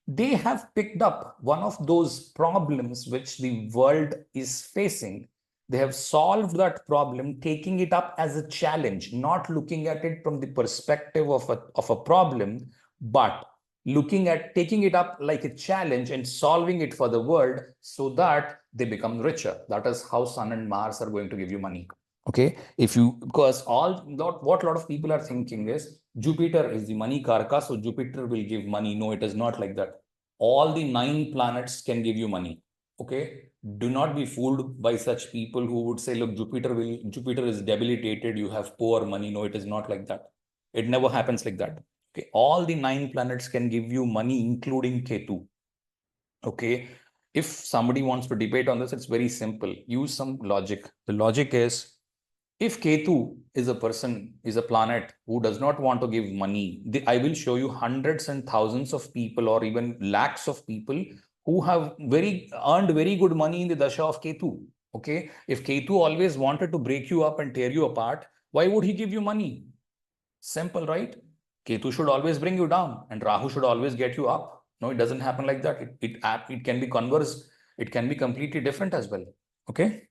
S1: They have picked up one of those problems which the world is facing. They have solved that problem, taking it up as a challenge, not looking at it from the perspective of a problem, but taking it up like a challenge and solving it for the world so that they become richer. That is how Sun and Mars are going to give you money. Okay, because what a lot of people are thinking is Jupiter is the money karka, so Jupiter will give money. No, it is not like that. All the 9 planets can give you money. Okay, do not be fooled by such people who would say, look, Jupiter is debilitated, you have poor money. No, it is not like that. It never happens like that. Okay, all the 9 planets can give you money, including Ketu. Okay, if somebody wants to debate on this, it's very simple. Use some logic. The logic is, if Ketu is a planet who does not want to give money, I will show you hundreds and thousands of people, or even lakhs of people who have earned very good money in the dasha of Ketu. Okay, if Ketu always wanted to break you up and tear you apart, why would he give you money? Simple, right? Ketu should always bring you down, and Rahu should always get you up. No, it doesn't happen like that. It can be converse. It can be completely different as well. Okay.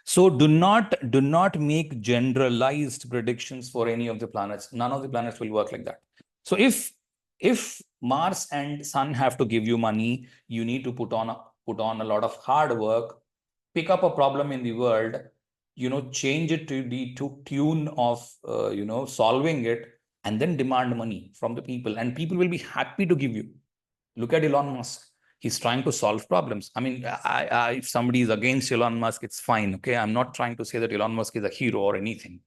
S1: So do not make generalized predictions for any of the planets. None of the planets will work like that. So if Mars and Sun have to give you money, you need to put on a lot of hard work, pick up a problem in the world, change it to the tune of solving it, and then demand money from the people, and people will be happy to give you. Look at Elon Musk. He's trying to solve problems. I mean, if somebody is against Elon Musk, it's fine. Okay. I'm not trying to say that Elon Musk is a hero or anything.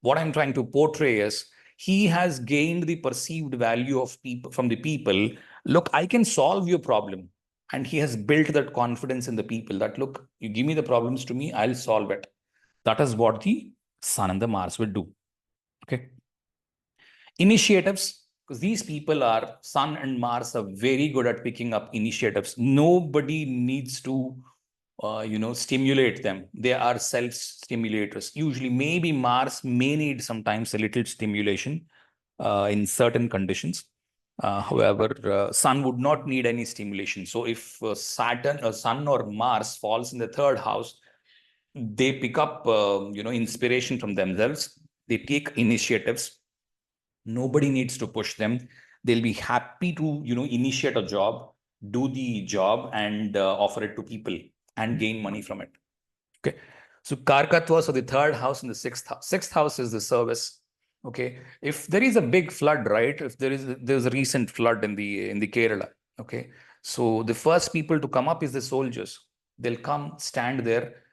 S1: What I'm trying to portray is he has gained the perceived value of people from the people. Look, I can solve your problem. And he has built that confidence in the people that, look, you give me the problems to me, I'll solve it. That is what the Sun and the Mars will do. Okay. Initiatives, because these people are, Sun and Mars are very good at picking up initiatives. Nobody needs to stimulate them. They are self-stimulators. Usually, maybe Mars may need sometimes a little stimulation in certain conditions. However, Sun would not need any stimulation. So if Sun or Mars falls in the third house, they pick up, inspiration from themselves. They take initiatives. Nobody needs to push them. They'll be happy to, initiate a job, do the job, and offer it to people and gain money from it. Okay. So Karakatwas, so the third house and the sixth house. Sixth house is the service. Okay. If there is a big flood, right? If there's a recent flood in the Kerala. Okay. So the first people to come up is the soldiers. They'll come, stand there,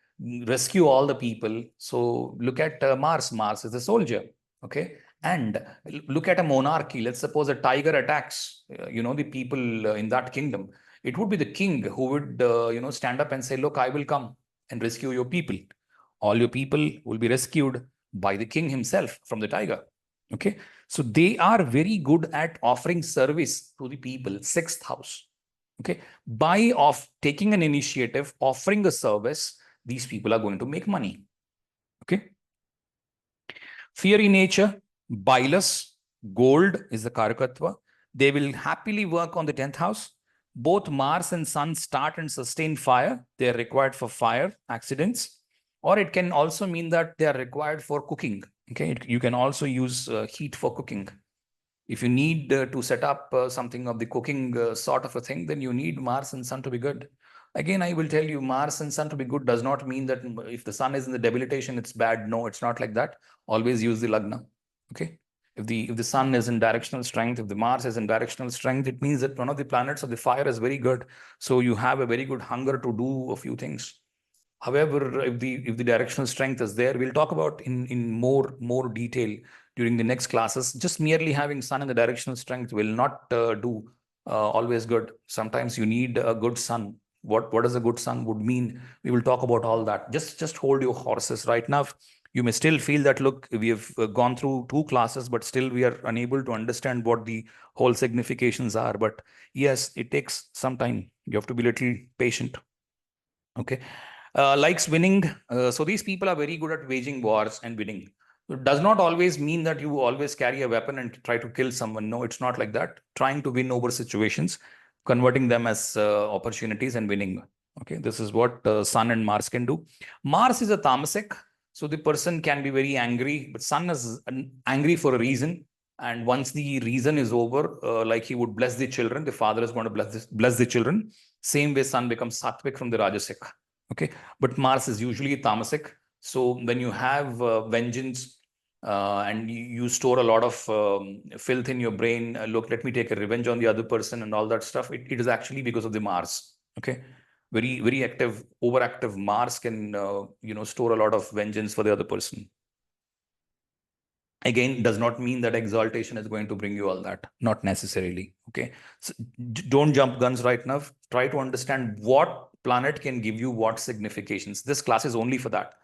S1: rescue all the people. So look at Mars. Mars is the soldier. Okay. And look at a monarchy. Let's suppose a tiger attacks, the people in that kingdom. It would be the king who would, stand up and say, look, I will come and rescue your people. All your people will be rescued by the king himself from the tiger. Okay. So they are very good at offering service to the people. Sixth house. Okay. By taking an initiative, offering a service, these people are going to make money. Okay. Fiery nature, bilus, gold is the Karakatwa. They will happily work on the 10th house. Both Mars and Sun start and sustain fire. They are required for fire accidents. Or it can also mean that they are required for cooking. Okay, you can also use heat for cooking. If you need to set up something of the cooking sort of a thing, then you need Mars and Sun to be good. Again, I will tell you, Mars and Sun to be good does not mean that if the Sun is in the debilitation, it's bad. No, it's not like that. Always use the Lagna. Okay. If the Sun is in directional strength, if the Mars is in directional strength, it means that one of the planets of the fire is very good. So you have a very good hunger to do a few things. However, if the directional strength is there, we'll talk about in more detail during the next classes. Just merely having Sun in the directional strength will not do always good. Sometimes you need a good Sun. What does a good Sun would mean? We will talk about all that. Just hold your horses right now. You may still feel that, look, we have gone through 2 classes, but still we are unable to understand what the whole significations are. But yes, it takes some time. You have to be a little patient. Okay. Likes winning. So these people are very good at waging wars and winning. It does not always mean that you always carry a weapon and try to kill someone. No, it's not like that. Trying to win over situations, converting them as opportunities and winning. Okay, this is what Sun and Mars can do. Mars is a tamasic. So the person can be very angry, but Sun is angry for a reason. And once the reason is over, like he would bless the children, the father is going to bless the children. Same way Sun becomes Sattvic from the Rajasic. Okay, but Mars is usually tamasic. So when you have vengeance and you store a lot of filth in your brain, look, let me take a revenge on the other person and all that stuff. It is actually because of the Mars. Okay, very very active, overactive Mars can store a lot of vengeance for the other person. Again, does not mean that exaltation is going to bring you all that. Not necessarily. Okay, so don't jump guns right now. Try to understand what planet can give you what significations. This class is only for that.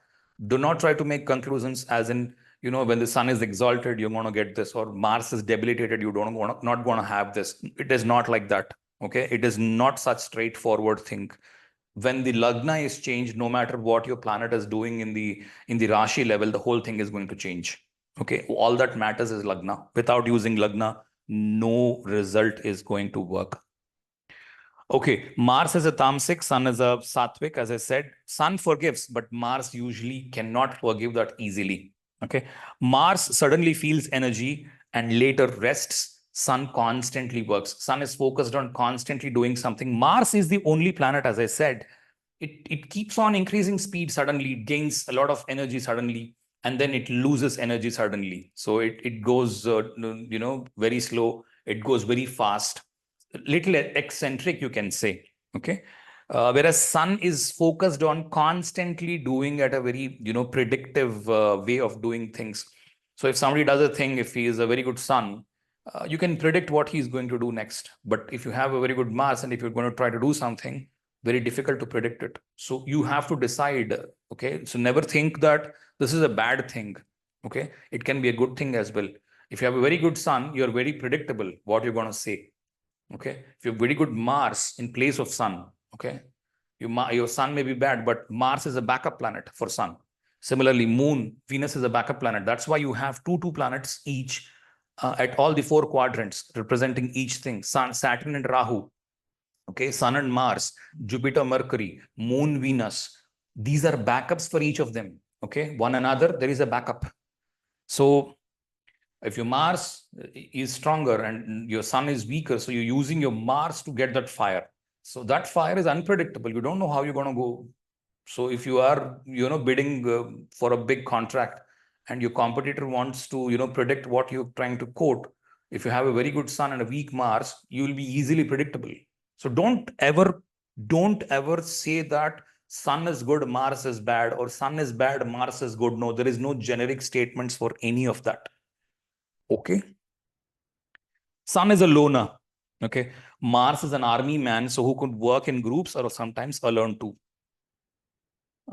S1: Do not try to make conclusions as in, when the Sun is exalted, you're going to get this, or Mars is debilitated, you not going to have this. It is not like that. Okay, it is not such straightforward thing. When the Lagna is changed, no matter what your planet is doing in the Rashi level, the whole thing is going to change. Okay, all that matters is Lagna. Without using Lagna, no result is going to work. Okay, Mars is a tamasic, Sun is a sattvic. As I said, Sun forgives, but Mars usually cannot forgive that easily. Okay, Mars suddenly feels energy and later rests. Sun constantly works. Sun is focused on constantly doing something. Mars is the only planet, as I said, it keeps on increasing speed suddenly, it gains a lot of energy suddenly, and then it loses energy suddenly. So it goes, very slow. It goes very fast, little eccentric, you can say. Okay. Whereas sun is focused on constantly doing at a very, predictive way of doing things. So if somebody does a thing, if he is a very good sun, you can predict what he's going to do next. But if you have a very good Mars and if you're going to try to do something, very difficult to predict it. So you have to decide. Okay. So never think that this is a bad thing. Okay. It can be a good thing as well. If you have a very good sun, you're very predictable what you're going to say. Okay. If you have very good Mars in place of sun, okay, your sun may be bad, but Mars is a backup planet for sun. Similarly, moon, Venus is a backup planet. That's why you have two planets each at all the four quadrants representing each thing. Sun, Saturn and Rahu. Okay. Sun and Mars, Jupiter, Mercury, Moon, Venus. These are backups for each of them. Okay. One another, there is a backup. So if your Mars is stronger and your sun is weaker, so you're using your Mars to get that fire. So that fire is unpredictable. You don't know how you're going to go. So if you are, bidding for a big contract and your competitor wants to, predict what you're trying to quote, if you have a very good sun and a weak Mars, you will be easily predictable. So don't ever say that sun is good, Mars is bad, or sun is bad, Mars is good. No, there is no generic statements for any of that. Okay. Sun is a loner. Okay. Mars is an army man, so who could work in groups or sometimes alone too.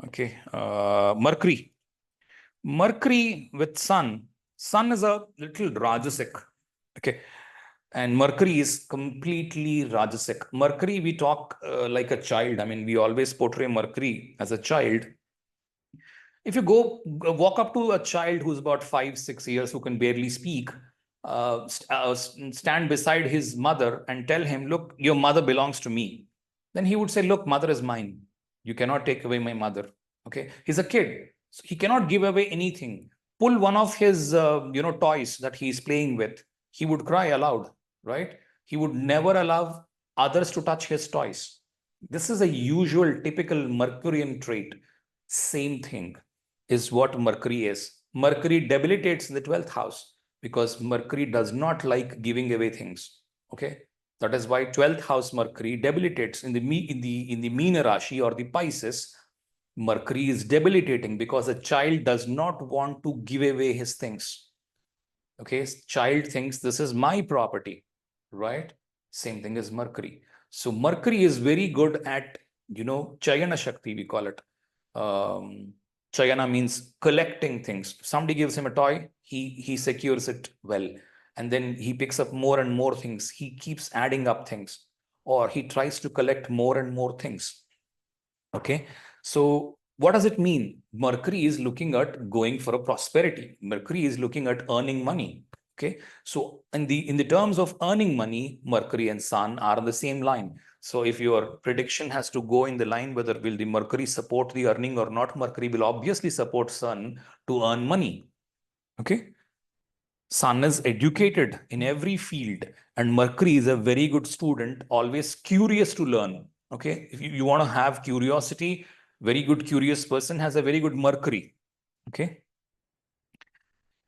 S1: Okay. Mercury. Mercury with Sun. Sun is a little Rajasic. Okay. And Mercury is completely Rajasic. Mercury, we talk like a child. I mean, we always portray Mercury as a child. If you walk up to a child who's about 5-6 years, who can barely speak, stand beside his mother and tell him, look, your mother belongs to me. Then he would say, look, mother is mine. You cannot take away my mother. Okay. He's a kid. So he cannot give away anything. Pull one of his, toys that he's playing with. He would cry aloud, right? He would never allow others to touch his toys. This is a usual, typical Mercurian trait. Same thing is what Mercury is. Mercury debilitates in the 12th house because Mercury does not like giving away things. Okay. That is why 12th house Mercury debilitates in the Meena Rashi or the Pisces. Mercury is debilitating because a child does not want to give away his things. Okay. Child thinks this is my property, right? Same thing as Mercury. So Mercury is very good at, Chayana Shakti, we call it. Chayana means collecting things. If somebody gives him a toy, he secures it well. And then he picks up more and more things. He keeps adding up things, or he tries to collect more and more things. Okay. So what does it mean? Mercury is looking at going for a prosperity. Mercury is looking at earning money. Okay. So in the terms of earning money, Mercury and Sun are on the same line. So if your prediction has to go in the line, whether will the Mercury support the earning or not, Mercury will obviously support Sun to earn money. Okay. Sun is educated in every field, and Mercury is a very good student, always curious to learn. Okay. If you want to have curiosity, very good curious person has a very good Mercury. Okay.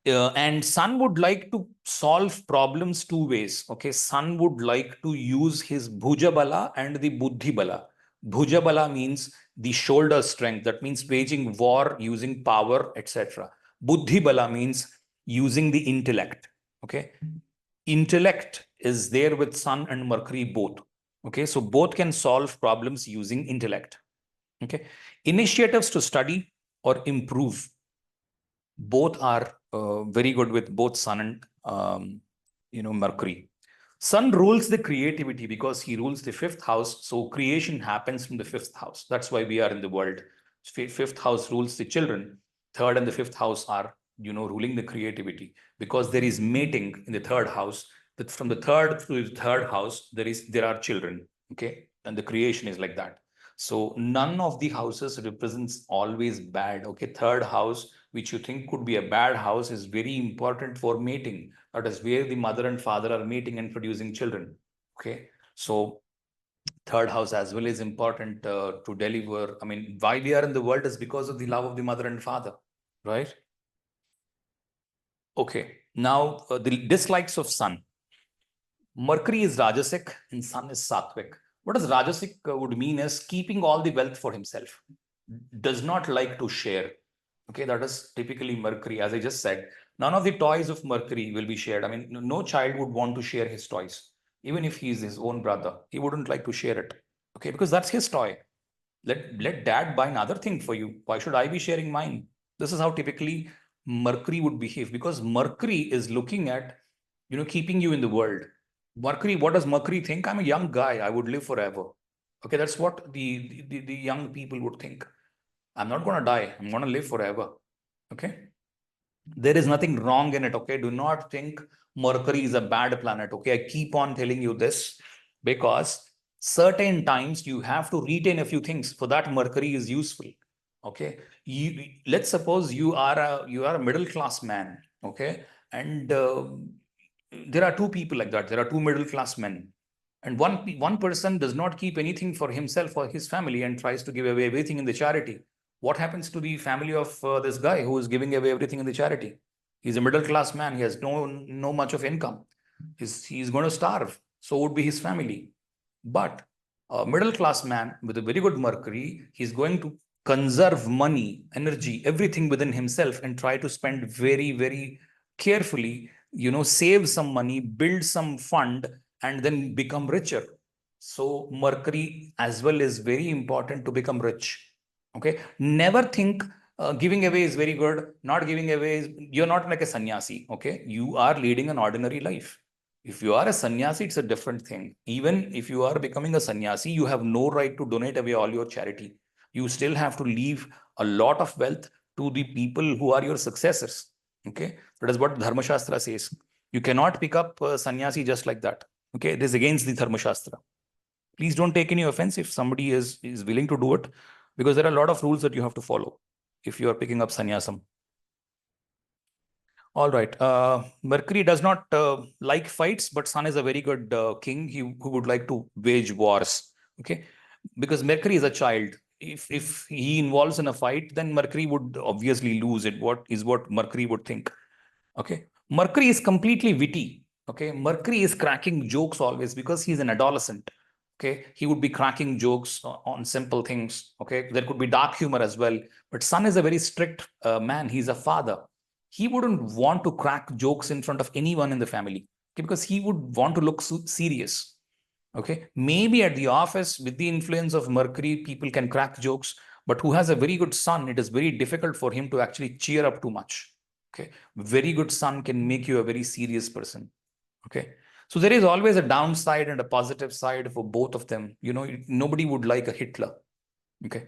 S1: And Sun would like to solve problems two ways. Okay. Sun would like to use his Bhujabala and the Buddhibala. Bhujabala means the shoulder strength. That means waging war using power, etc. Buddhibala means using the intellect. Okay. Intellect is there with Sun and Mercury both. Okay. So both can solve problems using intellect. Okay. Initiatives to study or improve, both are very good with both Sun and Mercury. Sun rules the creativity because he rules the fifth house. So creation happens from the fifth house. That's why we are in the world. Fifth house rules the children. Third and the fifth house are, ruling the creativity, because there is mating in the third house. That from the third to the third house, there are children. Okay. And the creation is like that. So none of the houses represents always bad. Okay. Third house, which you think could be a bad house, is very important for mating. That is where the mother and father are mating and producing children. Okay. So third house as well is important to deliver. I mean, why we are in the world is because of the love of the mother and father, right? Okay. Now, the dislikes of Sun. Mercury is Rajasic and Sun is Sattvic. What does Rajasic would mean is keeping all the wealth for himself, does not like to share. Okay, that is typically Mercury. As I just said, none of the toys of Mercury will be shared. I mean, no child would want to share his toys. Even if he's his own brother, he wouldn't like to share it. Okay, because that's his toy. Let dad buy another thing for you. Why should I be sharing mine? This is how typically Mercury would behave, because Mercury is looking at, keeping you in the world. Mercury, what does Mercury think? I'm a young guy. I would live forever. Okay, that's what the young people would think. I'm not going to die. I'm going to live forever. Okay. There is nothing wrong in it. Okay. Do not think Mercury is a bad planet. Okay. I keep on telling you this because certain times you have to retain a few things. For that, Mercury is useful. Okay. Let's suppose you are a middle class man. Okay. And there are two people like that. There are two middle class men. And one person does not keep anything for himself or his family and tries to give away everything in the charity. What happens to the family of this guy who is giving away everything in the charity? He's a middle class man. He has no much of income. He's going to starve. So would be his family. But a middle class man with a very good Mercury, he's going to conserve money, energy, everything within himself and try to spend very, very carefully, save some money, build some fund, and then become richer. So Mercury as well is very important to become rich. Okay. Never think giving away is very good. Not giving away is, you're not like a sannyasi. Okay. You are leading an ordinary life. If you are a sannyasi, it's a different thing. Even if you are becoming a sannyasi, you have no right to donate away all your charity. You still have to leave a lot of wealth to the people who are your successors. Okay. That is what Dharma Shastra says. You cannot pick up a sannyasi just like that. Okay. It is against the Dharma Shastra. Please don't take any offense if somebody is willing to do it, because there are a lot of rules that you have to follow if you are picking up sannyasam. All right. Mercury does not like fights, but Sun is a very good king who would like to wage wars. Okay. Because Mercury is a child. If he involves in a fight, then Mercury would obviously lose it. What Mercury would think. Okay. Mercury is completely witty. Okay. Mercury is cracking jokes always because he's an adolescent. Okay. He would be cracking jokes on simple things. Okay. There could be dark humor as well. But Sun is a very strict man. He's a father. He wouldn't want to crack jokes in front of anyone in the family, okay, because he would want to look serious. Okay. Maybe at the office, with the influence of Mercury, people can crack jokes, but who has a very good sun, it is very difficult for him to actually cheer up too much. Okay. Very good sun can make you a very serious person. Okay. So there is always a downside and a positive side for both of them. Nobody would like a Hitler. Okay.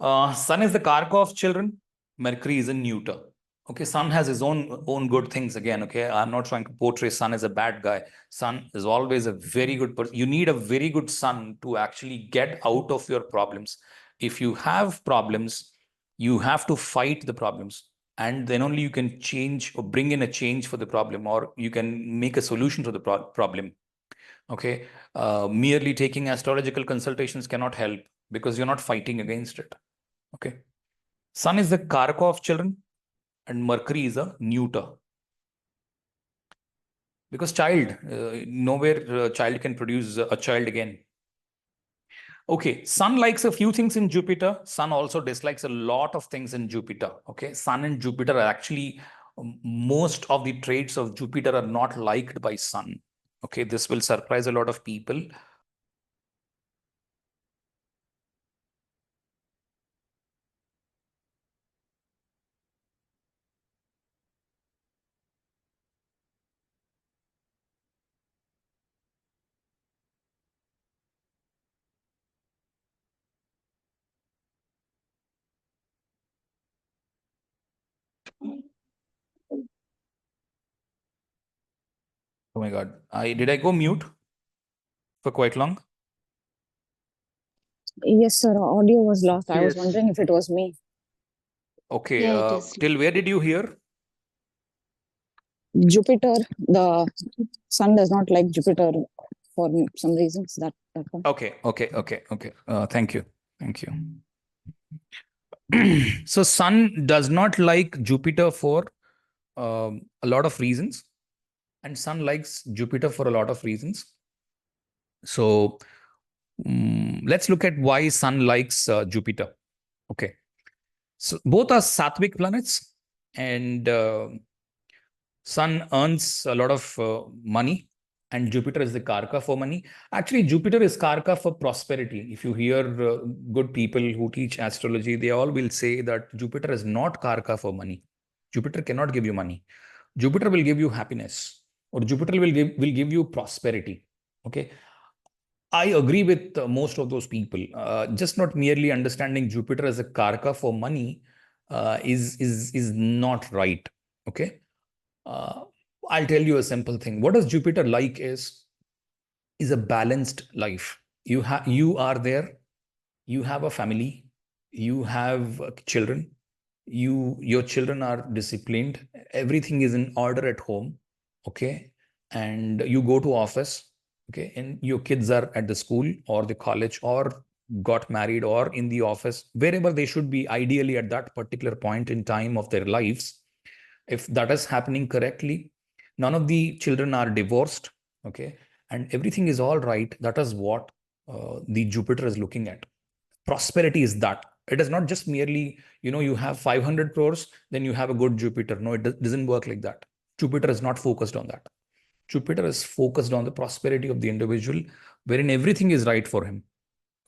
S1: Sun is the Karka of children. Mercury is a neuter. Okay, Sun has his own good things again. Okay, I'm not trying to portray Sun as a bad guy. Sun is always a very good person. You need a very good Sun to actually get out of your problems. If you have problems, you have to fight the problems, and then only you can change or bring in a change for the problem, or you can make a solution to the problem. Okay, merely taking astrological consultations cannot help because you're not fighting against it. Okay. Sun is the Karaka of children and Mercury is a neuter. Because nowhere child can produce a child again. Okay, Sun likes a few things in Jupiter. Sun also dislikes a lot of things in Jupiter. Okay, Sun and Jupiter are actually, most of the traits of Jupiter are not liked by Sun. Okay, this will surprise a lot of people. Oh my God. Did I go mute for quite long?
S2: Yes, sir. Audio was lost. I was
S3: Yes.
S2: wondering if it was me.
S1: Okay.
S3: Yeah, it is.
S1: Till where did you hear?
S2: Jupiter, the sun does not like Jupiter for some reasons. That one.
S1: Okay. Thank you. So Sun does not like Jupiter for a lot of reasons, and Sun likes Jupiter for a lot of reasons. So let's look at why Sun likes Jupiter. Okay. So both are Sattvic planets, and Sun earns a lot of money, and Jupiter is the Karka for money. Actually, Jupiter is Karka for prosperity. If you hear good people who teach astrology, they all will say that Jupiter is not Karka for money. Jupiter cannot give you money. Jupiter will give you happiness, or Jupiter will give you prosperity. Okay. I agree with most of those people. Just not merely understanding Jupiter as a Karka for money is not right. Okay. Uh, I'll tell you a simple thing. What does Jupiter like is a balanced life. You are there. You have a family. You have children. Your children are disciplined. Everything is in order at home. Okay, and you go to office. Okay, and your kids are at the school or the college or got married or in the office, wherever they should be ideally at that particular point in time of their lives. If that is happening correctly, none of the children are divorced. Okay, and everything is all right. That is what the Jupiter is looking at. Prosperity is that. It is not just merely, you have 500 crores, then you have a good Jupiter. No, it doesn't work like that. Jupiter is not focused on that. Jupiter is focused on the prosperity of the individual, wherein everything is right for him.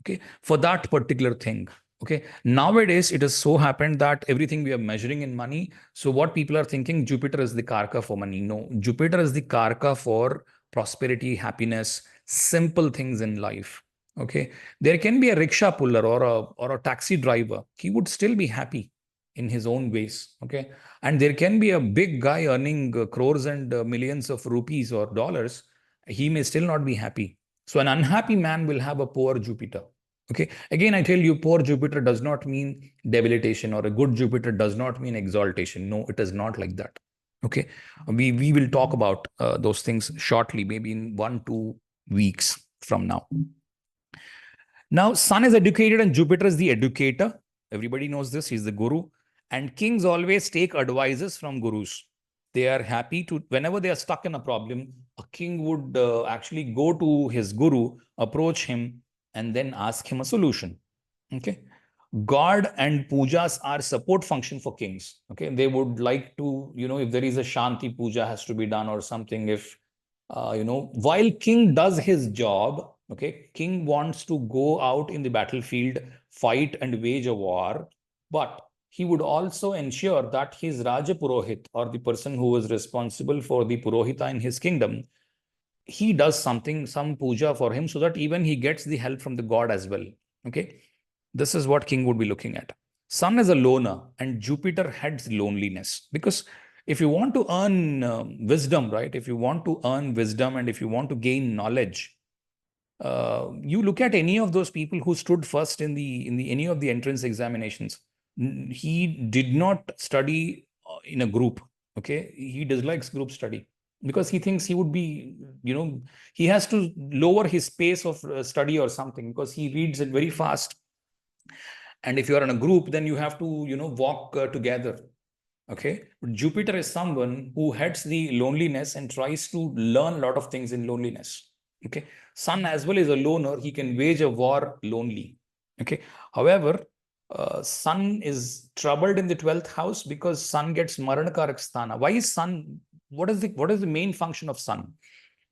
S1: Okay, for that particular thing. Okay, nowadays it has so happened that everything we are measuring in money. So what people are thinking, Jupiter is the Karka for money. No, Jupiter is the Karka for prosperity, happiness, simple things in life. Okay, there can be a rickshaw puller or a taxi driver. He would still be happy in his own ways. Okay, and there can be a big guy earning crores and millions of rupees or dollars. He may still not be happy. So an unhappy man will have a poor Jupiter. Okay. Again, I tell you, poor Jupiter does not mean debilitation, or a good Jupiter does not mean exaltation. No, it is not like that. Okay. We will talk about those things shortly, maybe in 1-2 weeks from now. Now, Sun is educated and Jupiter is the educator. Everybody knows this. He's the guru. And kings always take advices from gurus. They are happy to, whenever they are stuck in a problem, a king would actually go to his guru, approach him, and then ask him a solution. Okay. God and pujas are support function for kings. Okay. They would like to, if there is a Shanti puja has to be done or something, if, while king does his job, okay, king wants to go out in the battlefield, fight and wage a war, but he would also ensure that his Raja Purohit, or the person who is responsible for the Purohita in his kingdom, he does something, some puja for him, so that even he gets the help from the god as well. Okay. This is what king would be looking at. Sun is a loner, and Jupiter heads loneliness. Because if you want to earn wisdom, right? If you want to earn wisdom and if you want to gain knowledge, you look at any of those people who stood first in the any of the entrance examinations. He did not study in a group. Okay, he dislikes group study because he thinks he would be, he has to lower his pace of study or something, because he reads it very fast. And if you are in a group, then you have to, walk together. Okay, but Jupiter is someone who heads the loneliness and tries to learn a lot of things in loneliness. Okay, Sun as well is a loner. He can wage a war lonely. Okay, however, Sun is troubled in the 12th house because Sun gets Maranakarak Sthana. Why is Sun? What is the main function of Sun?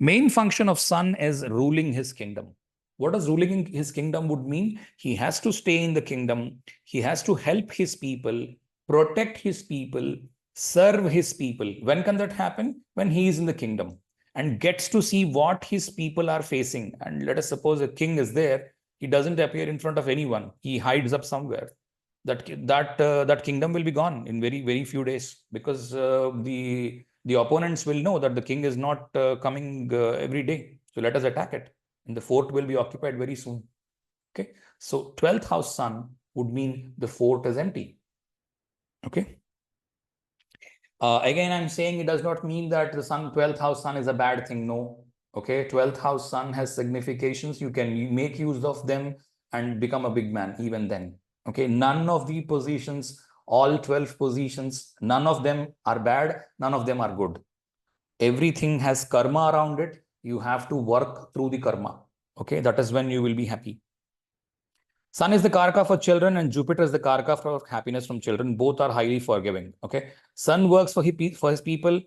S1: Main function of Sun is ruling his kingdom. What does ruling in his kingdom would mean? He has to stay in the kingdom. He has to help his people, protect his people, serve his people. When can that happen? When he is in the kingdom and gets to see what his people are facing. And let us suppose a king is there. He doesn't appear in front of anyone. He hides up somewhere. That kingdom will be gone in very, very few days, because the opponents will know that the king is not coming every day. So let us attack it. And the fort will be occupied very soon. Okay. So 12th house Sun would mean the fort is empty. Okay. Again, I'm saying it does not mean that the Sun, 12th house Sun is a bad thing. No. Okay. 12th house Sun has significations. You can make use of them and become a big man even then. Okay. None of the positions, all 12 positions, none of them are bad. None of them are good. Everything has karma around it. You have to work through the karma. Okay, that is when you will be happy. Sun is the Karaka for children and Jupiter is the Karaka for happiness from children. Both are highly forgiving. Okay. Sun works for his people.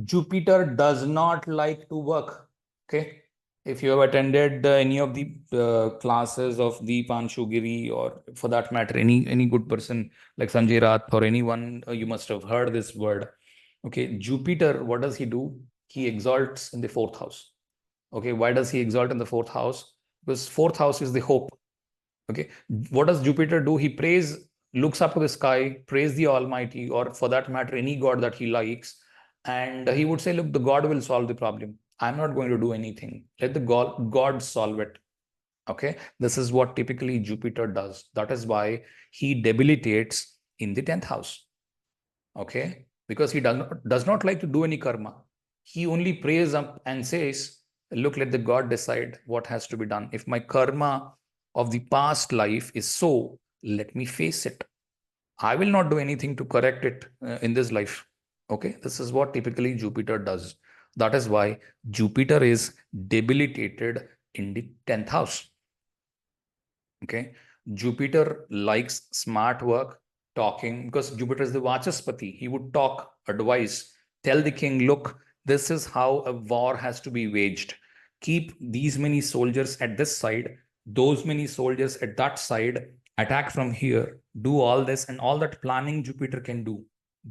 S1: Jupiter does not like to work. Okay. If you have attended any of the classes of the Panchugiri, or for that matter, any good person like Sanjay Rath or anyone, you must have heard this word. Okay. Jupiter, what does he do? He exalts in the fourth house. Okay. Why does he exalt in the fourth house? Because fourth house is the hope. Okay. What does Jupiter do? He looks up to the sky, praise the Almighty, or for that matter, any god that he likes. And he would say, look, the God will solve the problem. I'm not going to do anything. Let the God solve it. Okay. This is what typically Jupiter does. That is why he debilitates in the 10th house. Okay. Because he does not like to do any karma. He only prays up and says, look, let the God decide what has to be done. If my karma of the past life is so, let me face it. I will not do anything to correct it in this life. Okay. This is what typically Jupiter does. That is why Jupiter is debilitated in the 10th house. Okay. Jupiter likes smart work, talking, because Jupiter is the Vachaspati. He would talk, advise, tell the king, look, this is how a war has to be waged. Keep these many soldiers at this side, those many soldiers at that side, attack from here, do all this, and all that planning Jupiter can do.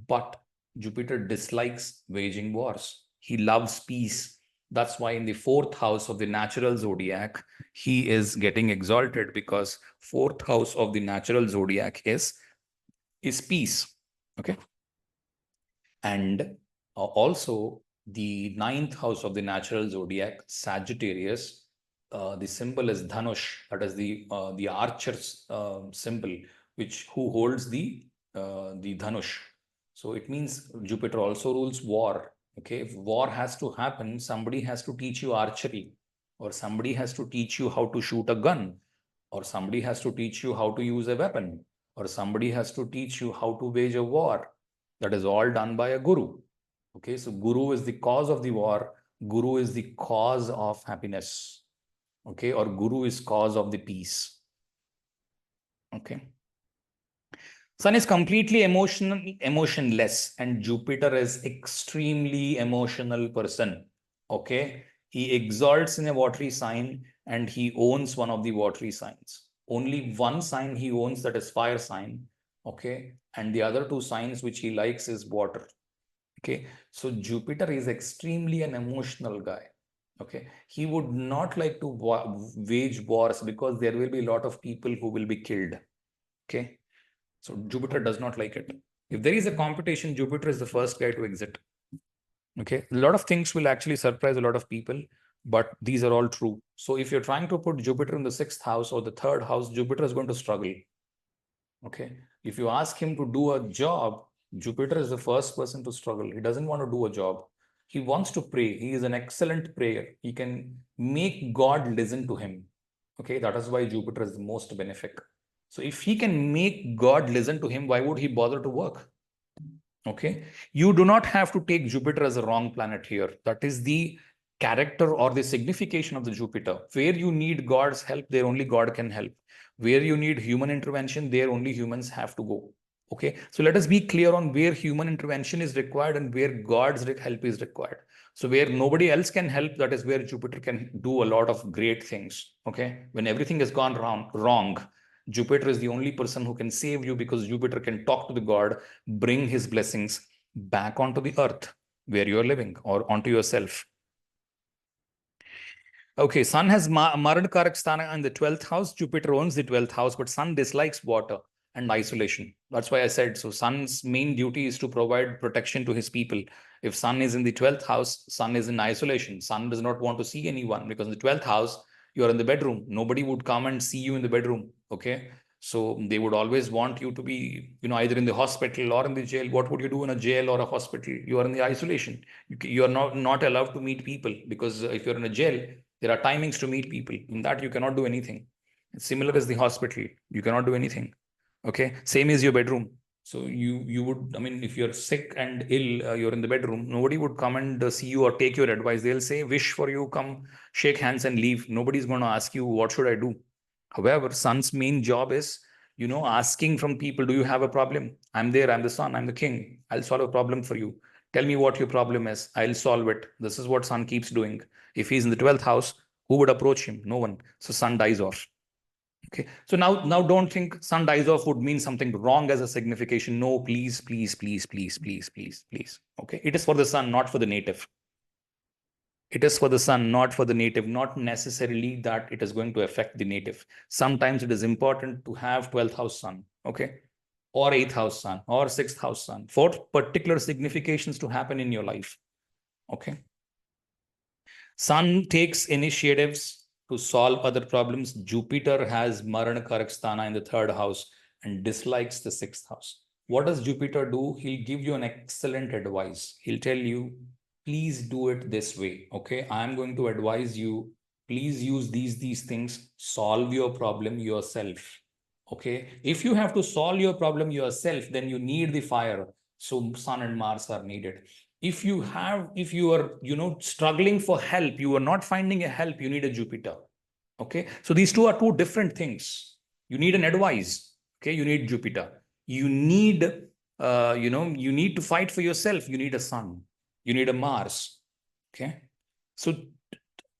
S1: But Jupiter dislikes waging wars. He loves peace. That's why in the fourth house of the natural zodiac, he is getting exalted, because fourth house of the natural zodiac is peace. Okay. And also the ninth house of the natural zodiac, Sagittarius, the symbol is Dhanush. That is the archer's symbol, who holds the Dhanush. So it means Jupiter also rules war. Okay, if war has to happen, somebody has to teach you archery, or somebody has to teach you how to shoot a gun, or somebody has to teach you how to use a weapon, or somebody has to teach you how to wage a war. That is all done by a guru. Okay, so guru is the cause of the war. Guru is the cause of happiness. Okay, or guru is cause of the peace. Okay. Sun is completely emotionless, and Jupiter is extremely emotional person. Okay. He exalts in a watery sign and he owns one of the watery signs. Only one sign he owns, that is fire sign. Okay. And the other two signs which he likes is water. Okay. So Jupiter is extremely an emotional guy. Okay. He would not like to wage wars, because there will be a lot of people who will be killed. Okay. So Jupiter does not like it. If there is a competition, Jupiter is the first guy to exit. Okay. A lot of things will actually surprise a lot of people, but these are all true. So if you're trying to put Jupiter in the 6th house or the 3rd house, Jupiter is going to struggle. Okay. If you ask him to do a job, Jupiter is the first person to struggle. He doesn't want to do a job. He wants to pray. He is an excellent prayer. He can make God listen to him. Okay. That is why Jupiter is the most benefic. So if he can make God listen to him, why would he bother to work? Okay. You do not have to take Jupiter as a wrong planet here. That is the character or the signification of the Jupiter. Where you need God's help, there only God can help. Where you need human intervention, there only humans have to go. Okay. So let us be clear on where human intervention is required and where God's help is required. So where nobody else can help, that is where Jupiter can do a lot of great things. Okay. When everything has gone wrong, Jupiter is the only person who can save you, because Jupiter can talk to the God, bring his blessings back onto the earth where you're living, or onto yourself. Okay, Sun has Marad Karaksthana in the 12th house. Jupiter owns the 12th house, but Sun dislikes water and isolation. That's why I said, so Sun's main duty is to provide protection to his people. If Sun is in the 12th house, Sun is in isolation. Sun does not want to see anyone, because in the 12th house, you're in the bedroom. Nobody would come and see you in the bedroom. Okay. So they would always want you to be, either in the hospital or in the jail. What would you do in a jail or a hospital? You are in the isolation. You are not allowed to meet people, because if you're in a jail, there are timings to meet people. In that, you cannot do anything. Similar as the hospital, you cannot do anything. Okay. Same is your bedroom. So you would, I mean, if you're sick and ill, you're in the bedroom, nobody would come and see you or take your advice. They'll say, wish for you, come shake hands and leave. Nobody's going to ask you, what should I do? However, sun's main job is, asking from people, do you have a problem? I'm there, I'm the sun, I'm the king. I'll solve a problem for you. Tell me what your problem is. I'll solve it. This is what sun keeps doing. If he's in the 12th house, who would approach him? No one. So sun dies off. Okay. So now don't think sun dies off would mean something wrong as a signification. No, please, please, please, please, please, please, please. Okay. It is for the sun, not for the native. It is for the sun, not for the native, not necessarily that it is going to affect the native. Sometimes it is important to have 12th house sun, okay, or 8th house sun, or 6th house sun for particular significations to happen in your life, okay. Sun takes initiatives to solve other problems. Jupiter has Marana Karakstana in the 3rd house and dislikes the 6th house. What does Jupiter do? He'll give you an excellent advice. He'll tell you, please do it this way. Okay, I'm going to advise you. Please use these things. Solve your problem yourself. Okay, if you have to solve your problem yourself, then you need the fire. So Sun and Mars are needed. If you are struggling for help, you are not finding a help, you need a Jupiter. Okay, so these two are two different things. You need an advice. Okay, you need Jupiter. You need you need to fight for yourself. You need a sun. You need a Mars. Okay, so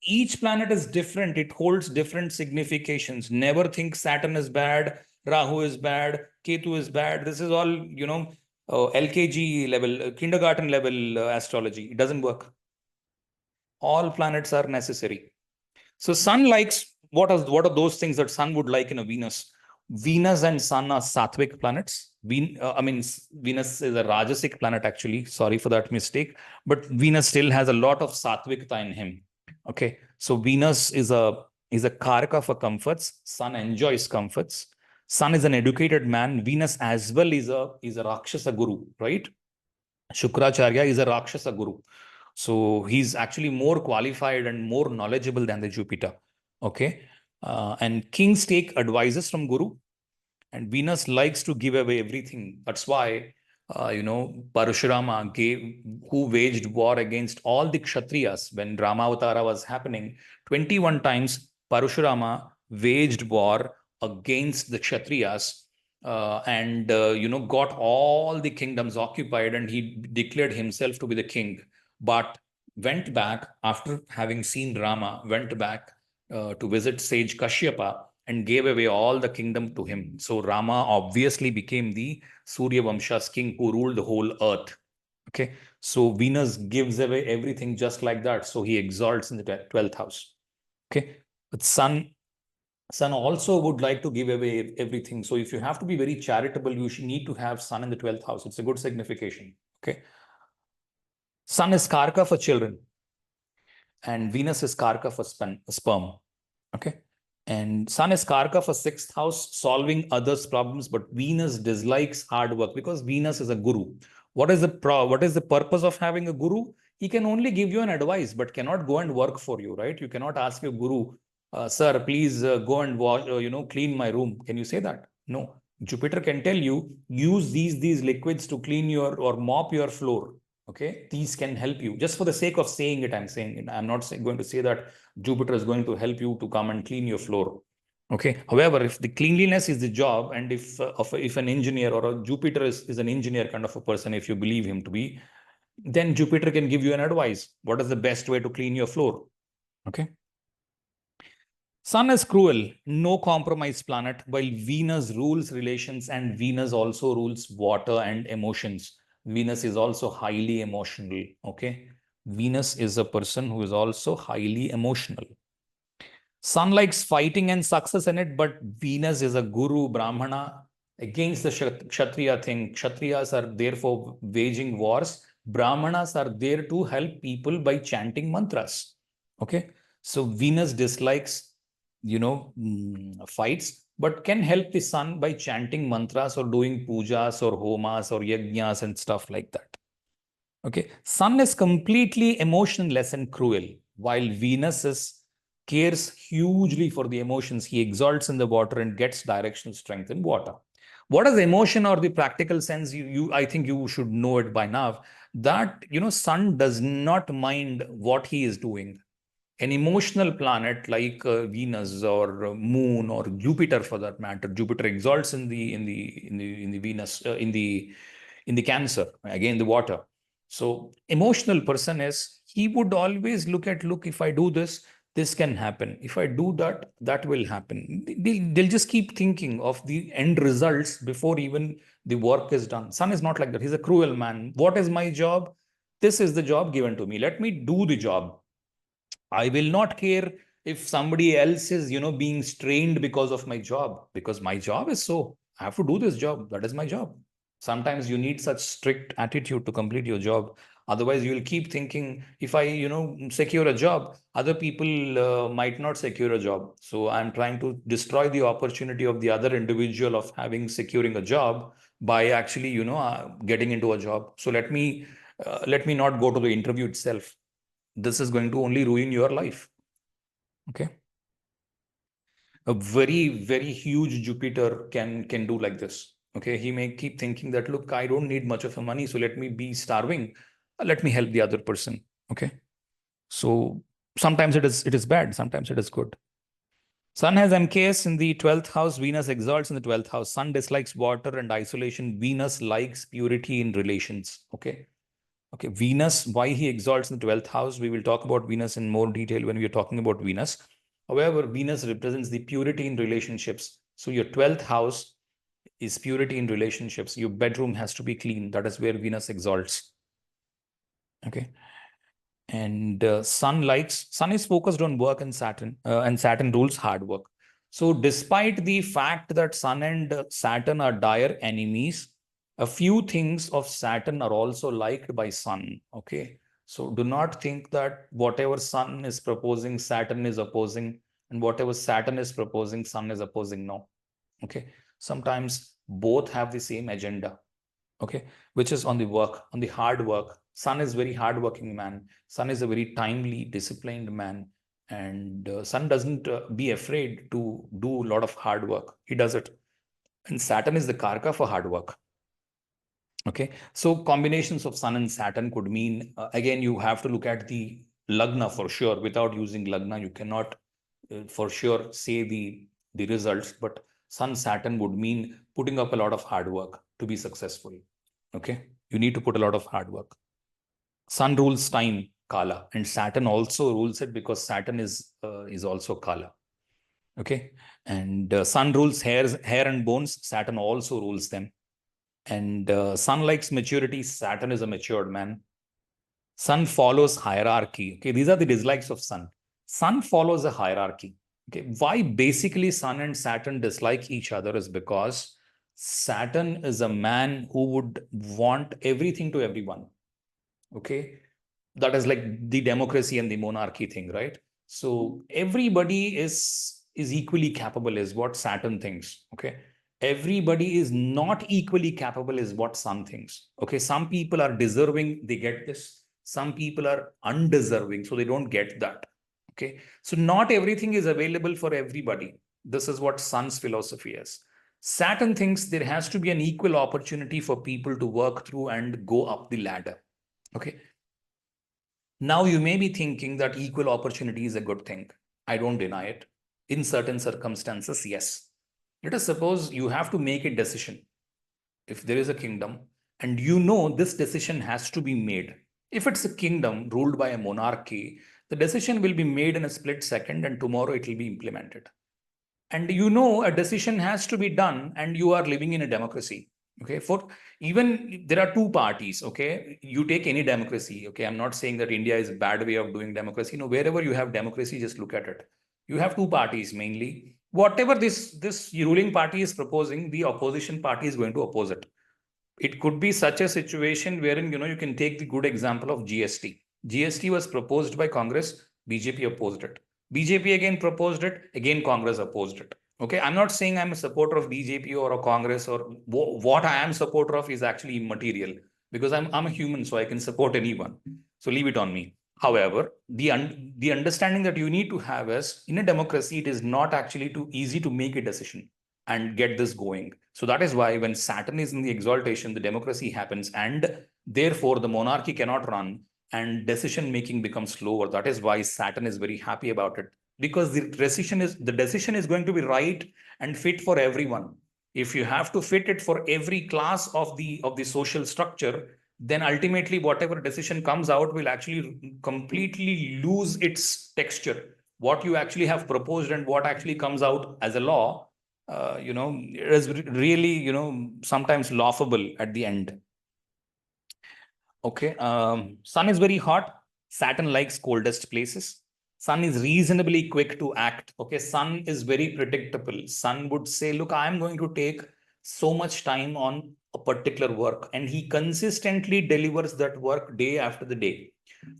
S1: each planet is different. It holds different significations. Never think Saturn is bad, Rahu is bad, Ketu is bad. This is all LKG level, kindergarten level astrology. It doesn't work. All planets are necessary. So sun likes, what are those things that sun would like in a Venus? Venus and sun are sattvic planets. Venus is a rajasic planet, actually. Sorry for that mistake. But Venus still has a lot of sattvikta in him. Okay. So Venus is a karaka for comforts. Sun enjoys comforts. Sun is an educated man. Venus as well is a Rakshasa guru, right? Shukracharya is a Rakshasa guru. So he's actually more qualified and more knowledgeable than the Jupiter. Okay. And kings take advices from Guru, and Venus likes to give away everything. That's why, Parashurama who waged war against all the Kshatriyas when Ramavatara was happening. 21 times Parashurama waged war against the Kshatriyas and got all the kingdoms occupied, and he declared himself to be the king, but went back after having seen Rama, went back to visit sage Kashyapa and gave away all the kingdom to him. So Rama obviously became the Surya Vamsha's king who ruled the whole earth. Okay, so Venus gives away everything just like that. So he exalts in the 12th house. Okay, but Sun also would like to give away everything. So if you have to be very charitable, you should need to have Sun in the 12th house. It's a good signification. Okay, Sun is Karka for children, and Venus is Karka for sperm. Okay. And Sun is Karka for 6th house, solving others' problems, but Venus dislikes hard work because Venus is a guru. What is the purpose of having a guru? He can only give you an advice, but cannot go and work for you, right? You cannot ask your guru, sir, please go and wash, clean my room. Can you say that? No. Jupiter can tell you, use these liquids to clean or mop your floor. Okay, these can help you. Just for the sake of saying it, I'm saying it. I'm not going to say that Jupiter is going to help you to come and clean your floor. Okay. However, if the cleanliness is the job, and if an engineer or a Jupiter is an engineer kind of a person, if you believe him to be, then Jupiter can give you an advice. What is the best way to clean your floor? Okay. Sun is cruel, no compromise planet, while Venus rules relations, and Venus also rules water and emotions. Venus is also highly emotional. Okay. Venus is a person who is also highly emotional. Sun likes fighting and success in it, but Venus is a guru, Brahmana, against the Kshatriya thing. Kshatriyas are there for waging wars. Brahmanas are there to help people by chanting mantras. Okay. So Venus dislikes fights, but can help the sun by chanting mantras or doing pujas or homas or yajnas and stuff like that. Okay, sun is completely emotionless and cruel, while Venus cares hugely for the emotions. He exalts in the water and gets directional strength in water. What is emotion or the practical sense? I think you should know it by now that, sun does not mind what he is doing. An emotional planet like Venus or Moon or Jupiter, for that matter, Jupiter exalts in the Venus in the Cancer, again the water. So emotional person is, he would always look, if I do this, this can happen. If I do that, that will happen. They'll just keep thinking of the end results before even the work is done. Sun is not like that. He's a cruel man. What is my job? This is the job given to me. Let me do the job. I will not care if somebody else is, being strained because of my job, because my job is so. I have to do this job. That is my job. Sometimes you need such strict attitude to complete your job. Otherwise, you will keep thinking, if I, secure a job, other people might not secure a job. So I'm trying to destroy the opportunity of the other individual of securing a job by actually, getting into a job. So let me not go to the interview itself. This is going to only ruin your life. Okay. A very, very huge Jupiter can do like this. Okay. He may keep thinking that, look, I don't need much of a money, so let me be starving. Let me help the other person. Okay. So sometimes it is bad, sometimes it is good. Sun has MKS in the 12th house, Venus exalts in the 12th house. Sun dislikes water and isolation. Venus likes purity in relations. Okay. Okay, Venus, why he exalts in the 12th house. We will talk about Venus in more detail when we are talking about Venus. However, Venus represents the purity in relationships. So your 12th house is purity in relationships. Your bedroom has to be clean. That is where Venus exalts. Okay. And Sun is focused on work and Saturn rules hard work. So despite the fact that Sun and Saturn are dire enemies, a few things of Saturn are also liked by Sun. Okay. So do not think that whatever Sun is proposing, Saturn is opposing, and whatever Saturn is proposing, Sun is opposing. No. Okay. Sometimes both have the same agenda. Okay. Which is on the work, on the hard work. Sun is very hardworking man. Sun is a very timely, disciplined man. And Sun doesn't be afraid to do a lot of hard work. He does it. And Saturn is the Karaka for hard work. Okay. So combinations of Sun and Saturn could mean, again, you have to look at the Lagna for sure. Without using Lagna, you cannot for sure say the results. But Sun Saturn would mean putting up a lot of hard work to be successful. Okay. You need to put a lot of hard work. Sun rules time, Kala, and Saturn also rules it because Saturn is also Kala. Okay. And Sun rules hair and bones. Saturn also rules them. And Sun likes maturity. Saturn is a matured man. Sun follows hierarchy. Okay. These are the dislikes of Sun. Sun follows a hierarchy. Okay. Why basically Sun and Saturn dislike each other is because Saturn is a man who would want everything to everyone. Okay. That is like the democracy and the monarchy thing, right? So everybody is equally capable is what Saturn thinks. Okay. Everybody is not equally capable is what Sun thinks. Okay. Some people are deserving, they get this. Some people are undeserving, so they don't get that. Okay. So not everything is available for everybody. This is what Sun's philosophy is. Saturn thinks there has to be an equal opportunity for people to work through and go up the ladder. Okay. Now you may be thinking that equal opportunity is a good thing. I don't deny it. In certain circumstances, yes. Let us suppose you have to make a decision. If there is a kingdom and this decision has to be made. If it's a kingdom ruled by a monarchy, the decision will be made in a split second and tomorrow it will be implemented. And a decision has to be done and you are living in a democracy. Okay, for even there are two parties. Okay, you take any democracy. Okay, I'm not saying that India is a bad way of doing democracy. Wherever you have democracy, just look at it. You have two parties mainly. Whatever this ruling party is proposing, the opposition party is going to oppose it. It could be such a situation wherein you can take the good example of GST. GST was proposed by Congress, BJP opposed it. BJP again proposed it, again Congress opposed it. Okay, I'm not saying I'm a supporter of BJP or a Congress or what I am supporter of is actually immaterial because I'm a human, so I can support anyone. So leave it on me. However, the understanding that you need to have is in a democracy, it is not actually too easy to make a decision and get this going. So that is why when Saturn is in the exaltation, the democracy happens, and therefore the monarchy cannot run and decision making becomes slower. That is why Saturn is very happy about it, because the decision is going to be right and fit for everyone. If you have to fit it for every class of the social structure, then ultimately whatever decision comes out will actually completely lose its texture. What you actually have proposed and what actually comes out as a law, is really, sometimes laughable at the end. Okay. Sun is very hot. Saturn likes coldest places. Sun is reasonably quick to act. Okay. Sun is very predictable. Sun would say, look, I'm going to take so much time on a particular work, and he consistently delivers that work day after the day.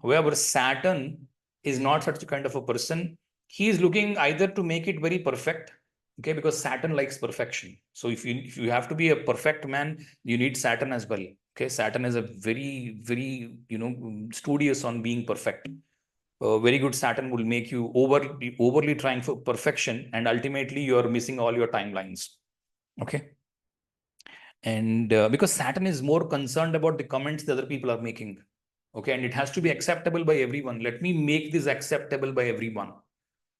S1: However, Saturn is not such a kind of a person. He is looking either to make it very perfect. Okay, because Saturn likes perfection. So if you have to be a perfect man, you need Saturn as well. Okay, Saturn is a very, very, studious on being perfect. A very good Saturn will make you overly trying for perfection, and ultimately you are missing all your timelines. Okay. And because Saturn is more concerned about the comments the other people are making. Okay, and it has to be acceptable by everyone. Let me make this acceptable by everyone.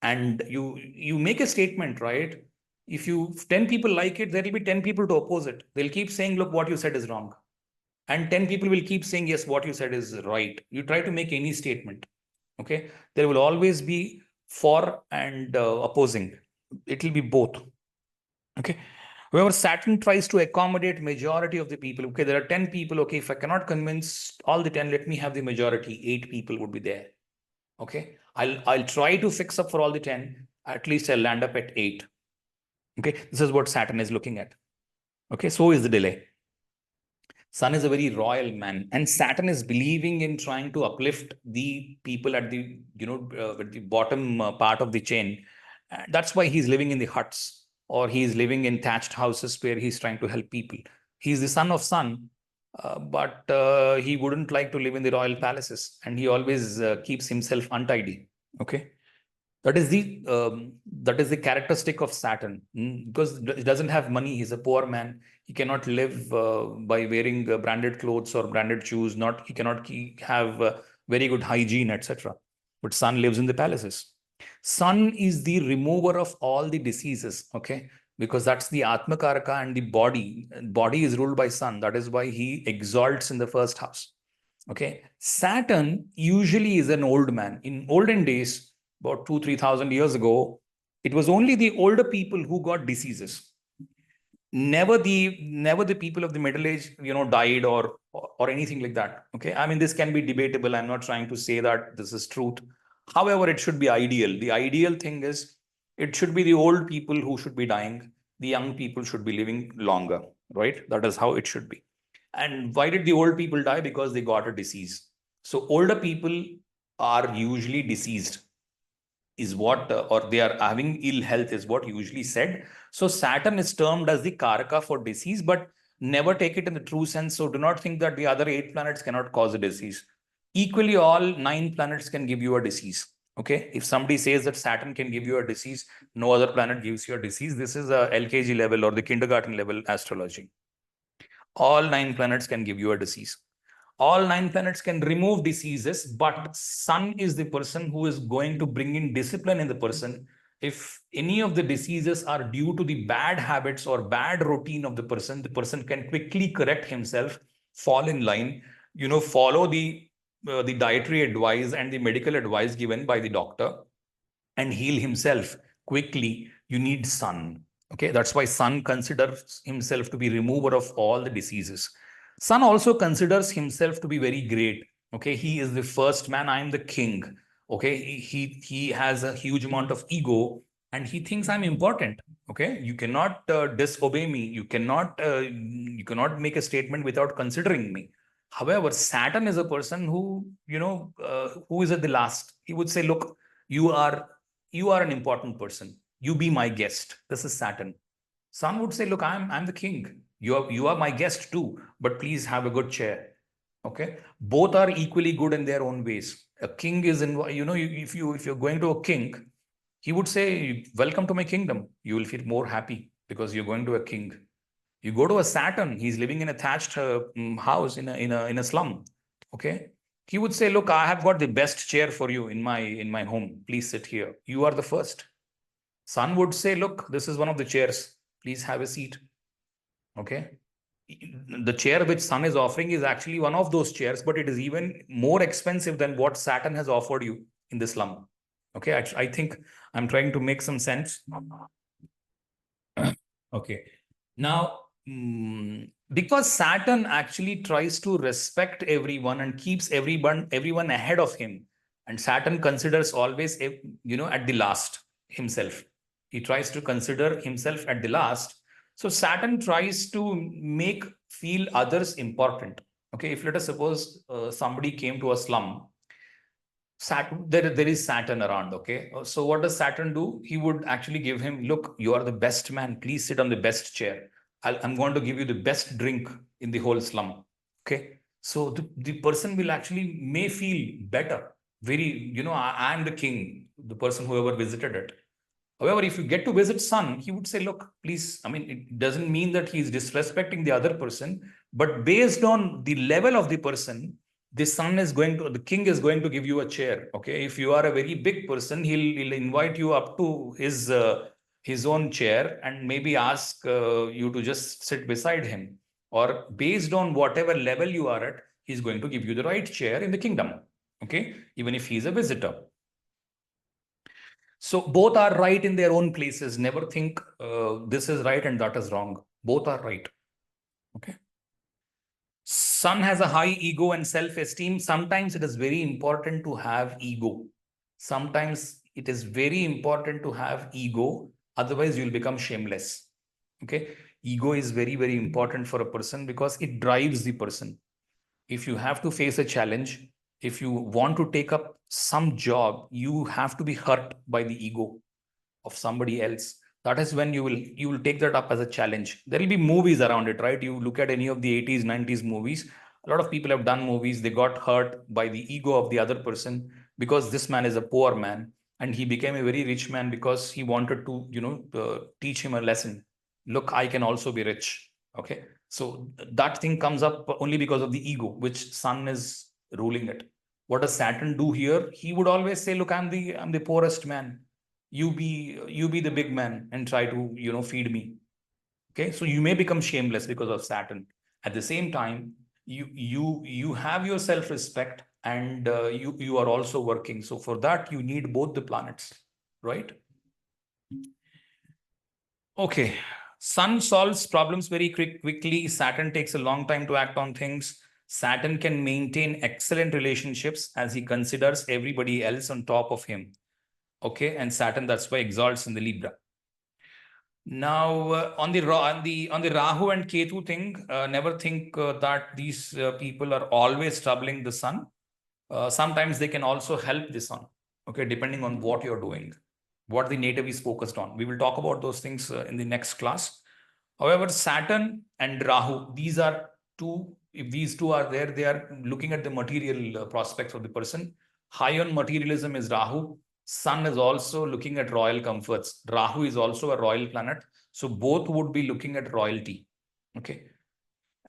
S1: And you make a statement, right? If 10 people like it, there will be 10 people to oppose it. They'll keep saying, look, what you said is wrong. And 10 people will keep saying, yes, what you said is right. You try to make any statement. Okay, there will always be for and opposing. It will be both. Okay. However, Saturn tries to accommodate majority of the people. Okay, there are 10 people. Okay, if I cannot convince all the 10, let me have the majority. 8 people would be there. Okay, I'll try to fix up for all the 10. At least I'll land up at 8. Okay, this is what Saturn is looking at. Okay, so is the delay. Sun is a very royal man, and Saturn is believing in trying to uplift the people at the at the bottom part of the chain. That's why he's living in the huts, or he's living in thatched houses where he's trying to help people. He's the son of Sun, but he wouldn't like to live in the royal palaces, and he always keeps himself untidy. Okay, that is the characteristic of Saturn, because he doesn't have money. He's a poor man. He cannot live by wearing branded clothes or branded shoes. He cannot have very good hygiene, etc. But Sun lives in the palaces. Sun is the remover of all the diseases. Okay, because that's the Atma Karaka, and the body is ruled by Sun. That is why he exalts in the first house. Okay, Saturn usually is an old man. In olden days, about 2,000-3,000 years ago, it was only the older people who got diseases. Never the people of the middle age, died or anything like that. Okay, I mean, this can be debatable. I'm not trying to say that this is truth. However, it should be ideal. The ideal thing is it should be the old people who should be dying. The young people should be living longer, right? That is how it should be. And why did the old people die? Because they got a disease. So older people are usually deceased, is what, or they are having ill health, is what usually said. So Saturn is termed as the Karaka for disease, but never take it in the true sense. So do not think that the other 8 planets cannot cause a disease. Equally, all 9 planets can give you a disease. Okay, if somebody says that Saturn can give you a disease, no other planet gives you a disease. This is a LKG level or the kindergarten level astrology. All 9 planets can give you a disease. All 9 planets can remove diseases, but Sun is the person who is going to bring in discipline in the person. If any of the diseases are due to the bad habits or bad routine of the person can quickly correct himself, fall in line, follow the dietary advice and the medical advice given by the doctor, and heal himself quickly. You need Sun. Okay, that's why Sun considers himself to be remover of all the diseases. Sun also considers himself to be very great. Okay, he is the first man. I am the king. Okay, he has a huge amount of ego, and he thinks I'm important. Okay, you cannot disobey me. You cannot make a statement without considering me. However, Saturn is a person who is at the last. He would say, look, you are an important person. You be my guest. This is Saturn. Sun would say, look, I'm the king. You are my guest too, but please have a good chair. Okay. Both are equally good in their own ways. A king is if you're going to a king, he would say, welcome to my kingdom. You will feel more happy because you're going to a king. You go to a Saturn, he's living in a thatched house in a slum. Okay. He would say, look, I have got the best chair for you in my home. Please sit here. You are the first. Sun would say, look, this is one of the chairs. Please have a seat. Okay. The chair which Sun is offering is actually one of those chairs, but it is even more expensive than what Saturn has offered you in the slum. Okay. I think I'm trying to make some sense. Okay. Now, because Saturn actually tries to respect everyone and keeps everyone ahead of him, and Saturn considers always, at the last himself. He tries to consider himself at the last. So Saturn tries to make feel others important. Okay, if let us suppose somebody came to a slum, Saturn, there is Saturn around. Okay. So what does Saturn do? He would actually give him, look, you are the best man. Please sit on the best chair. I'm going to give you the best drink in the whole slum. Okay. So the person will actually may feel better. Very, I'm the king, the person whoever visited it. However, if you get to visit Sun, he would say, look, please, I mean, it doesn't mean that he's disrespecting the other person, but based on the level of the person, the king is going to give you a chair. Okay. If you are a very big person, he'll invite you up to his own chair and maybe ask you to just sit beside him. Or based on whatever level you are at, he's going to give you the right chair in the kingdom. Okay. Even if he's a visitor. So both are right in their own places. Never think this is right and that is wrong. Both are right. Okay. Sun has a high ego and self-esteem. Sometimes it is very important to have ego. Sometimes it is very important to have ego. Otherwise, you'll become shameless. Okay. Ego is very, very important for a person because it drives the person. If you have to face a challenge, if you want to take up some job, you have to be hurt by the ego of somebody else. That is when you will take that up as a challenge. There will be movies around it, right? You look at any of the 80s, 90s movies. A lot of people have done movies. They got hurt by the ego of the other person because this man is a poor man and he became a very rich man because he wanted to, teach him a lesson. Look, I can also be rich. Okay. So that thing comes up only because of the ego, which Sun is ruling it. What does Saturn do here? He would always say, look, I'm the poorest man. You be the big man and try to feed me. Okay, so you may become shameless because of Saturn. At the same time, you have your self-respect and you are also working. So for that you need both the planets, right? Okay. Sun solves problems very quickly. Saturn takes a long time to act on things. Saturn can maintain excellent relationships as he considers everybody else on top of him. Okay, and Saturn that's why exalts in the Libra. Now on the Rahu and Ketu thing, never think that these people are always troubling the Sun. Sometimes they can also help the Sun. Okay, depending on what you're doing, what the native is focused on. We will talk about those things in the next class. However, Saturn and Rahu, these are two. If these two are there, they are looking at the material prospects of the person. High on materialism is Rahu. Sun is also looking at royal comforts. Rahu is also a royal planet. So both would be looking at royalty. Okay.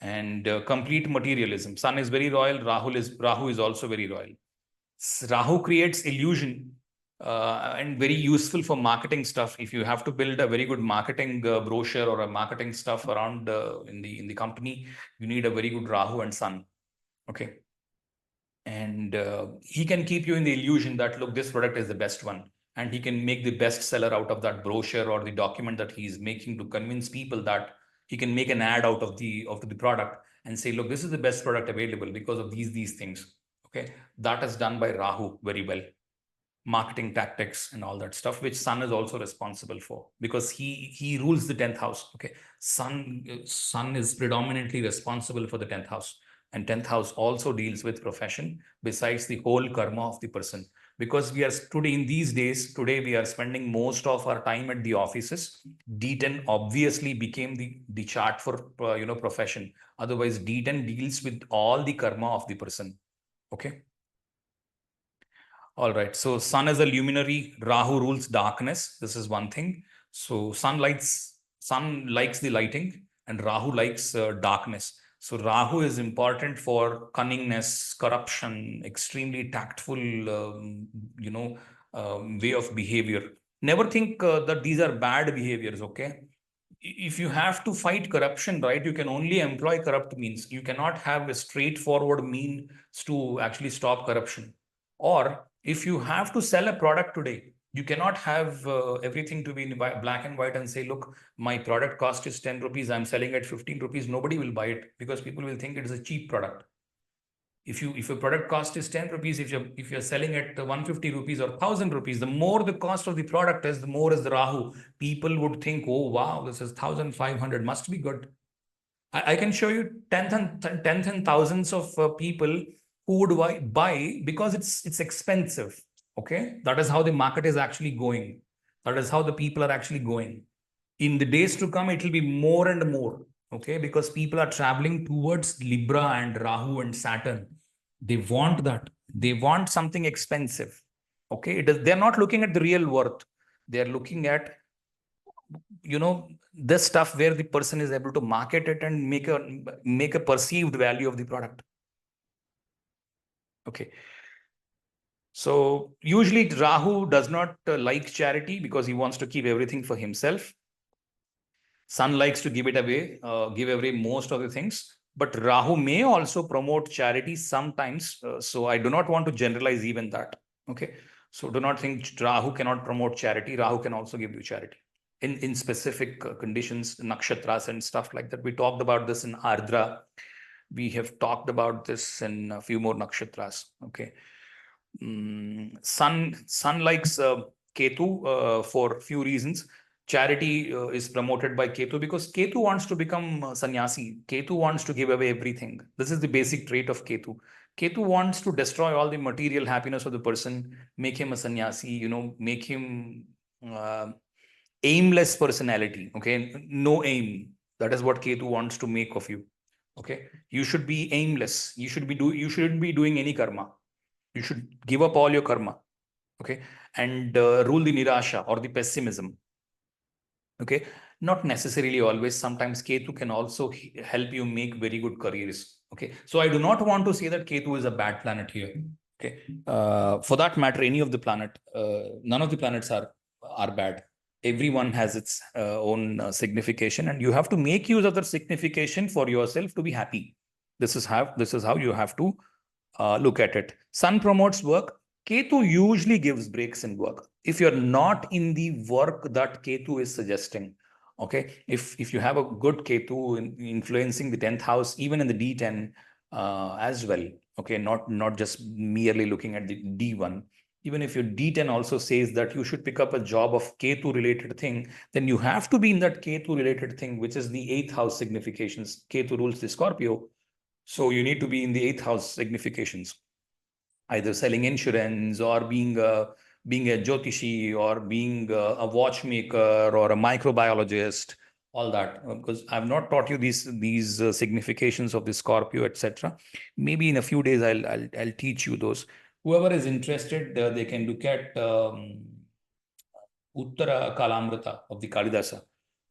S1: And complete materialism. Sun is very royal. Rahu is also very royal. Rahu creates illusion and very useful for marketing stuff. If you have to build a very good marketing brochure or a marketing stuff around in the company, you need a very good Rahu and Sun. Okay. And he can keep you in the illusion that, look, this product is the best one. And he can make the best seller out of that brochure or the document that he's making to convince people that he can make an ad out of the product and say, look, this is the best product available because of these things. Okay. That is done by Rahu very well. Marketing tactics and all that stuff, which Sun is also responsible for because he rules the 10th house. Okay. Sun is predominantly responsible for the 10th house. And 10th house also deals with profession besides the whole karma of the person. Because we are today in these days, today we are spending most of our time at the offices. D10 obviously became the chart for profession. Otherwise, D10 deals with all the karma of the person. Okay. All right. So Sun is a luminary. Rahu rules darkness. This is one thing. So Sun likes the lighting, and Rahu likes darkness. So Rahu is important for cunningness, corruption, extremely tactful, way of behavior. Never think that these are bad behaviors, okay? If you have to fight corruption, right, you can only employ corrupt means. You cannot have a straightforward means to actually stop corruption. Or if you have to sell a product today, you cannot have everything to be in black and white and say, look, my product cost is 10 rupees, I'm selling at 15 rupees. Nobody will buy it because people will think it is a cheap product. If your product cost is 10 rupees, if you're selling at 150 rupees or 1000 rupees, the more the cost of the product is, the more is the Rahu. People would think, oh, wow, this is 1500, must be good. I can show you tenth and thousands of people who would buy because it's expensive. Okay, that is how the market is actually going. That is how the people are actually going. In the days to come, it will be more and more. Okay, because people are traveling towards Libra and Rahu and Saturn. They want that. They want something expensive. Okay, they're not looking at the real worth. They're looking at this stuff where the person is able to market it and make a perceived value of the product. Okay. So usually Rahu does not like charity because he wants to keep everything for himself. Sun likes to give it away, give away most of the things. But Rahu may also promote charity sometimes. So I do not want to generalize even that. Okay. So do not think Rahu cannot promote charity. Rahu can also give you charity in specific conditions, nakshatras and stuff like that. We talked about this in Ardra. We have talked about this in a few more nakshatras. Okay. Sun likes Ketu for few reasons. Charity is promoted by Ketu because Ketu wants to become sannyasi. Ketu wants to give away everything. This is the basic trait of Ketu. Ketu wants to destroy all the material happiness of the person, make him a sannyasi, make him aimless personality. Okay, no aim. That is what Ketu wants to make of you. Okay, you should be aimless. You shouldn't be doing any karma. You should give up all your karma. Okay, and rule the nirasha or the pessimism. Okay, not necessarily always. Sometimes Ketu can also help you make very good careers. Okay, so I do not want to say that Ketu is a bad planet here. Okay, for that matter, any of the planet, none of the planets are bad. Everyone has its own signification, and you have to make use of the signification for yourself to be happy. This is how you have to look at it. Sun promotes work. Ketu usually gives breaks in work. If you're not in the work that Ketu is suggesting, okay, if you have a good Ketu influencing the 10th house, even in the D10 as well, okay, not just merely looking at the D1. Even if your D10 also says that you should pick up a job of Ketu related thing, then you have to be in that Ketu related thing, which is the 8th house significations. Ketu rules the Scorpio. So you need to be in the 8th house significations, either selling insurance or being a Jyotishi or being a watchmaker or a microbiologist, all that. Because I've not taught you these significations of the Scorpio, etc. Maybe in a few days I'll teach you those. Whoever is interested, they can look at Uttara Kalamrita of the Kalidasa.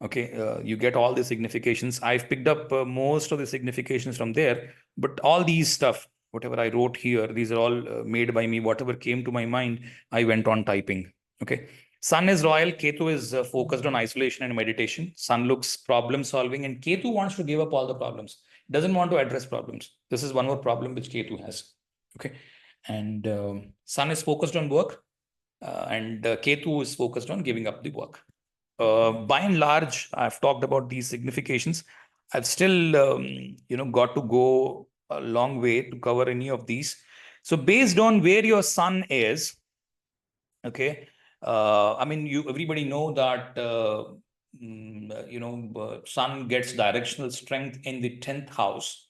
S1: Okay, you get all the significations. I've picked up most of the significations from there, but all these stuff, whatever I wrote here, these are all made by me. Whatever came to my mind, I went on typing. Okay. Sun is royal. Ketu is focused on isolation and meditation. Sun looks problem solving, and Ketu wants to give up all the problems. Doesn't want to address problems. This is one more problem which Ketu has. Okay. And Sun is focused on work, and Ketu is focused on giving up the work. By and large, I've talked about these significations. I've still, got to go a long way to cover any of these. So based on where your sun is, okay, everybody know that, sun gets directional strength in the 10th house.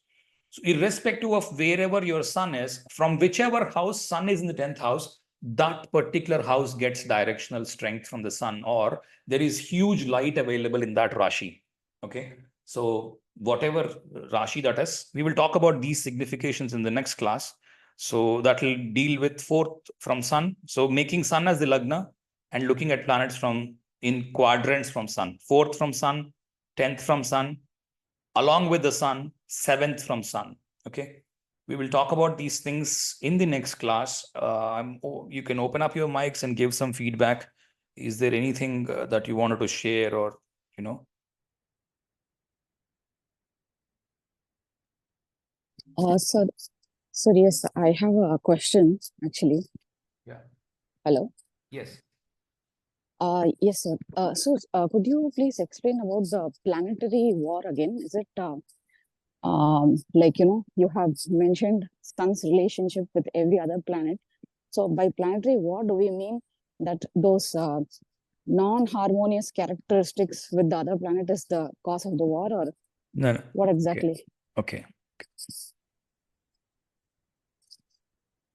S1: So irrespective of wherever your sun is, from whichever house sun is in the 10th house, that particular house gets directional strength from the sun, or there is huge light available in that Rashi. Okay. So whatever Rashi that is, we will talk about these significations in the next class. So that will deal with 4th from sun. So making sun as the Lagna and looking at planets in quadrants from sun. 4th from sun, 10th from sun, along with the sun, 7th from sun. Okay. We will talk about these things in the next class. You can open up your mics and give some feedback. Is there anything that you wanted to share, or, you know?
S2: So yes, I have a question actually.
S1: Yeah.
S2: Hello.
S1: Yes.
S2: Yes, sir. Could you please explain about the planetary war again? Is it like, you have mentioned sun's relationship with every other planet. So by planetary war, do we mean that those non-harmonious characteristics with the other planet is the cause of the war, or
S1: No.
S2: what
S1: Okay.
S2: exactly?
S1: Okay.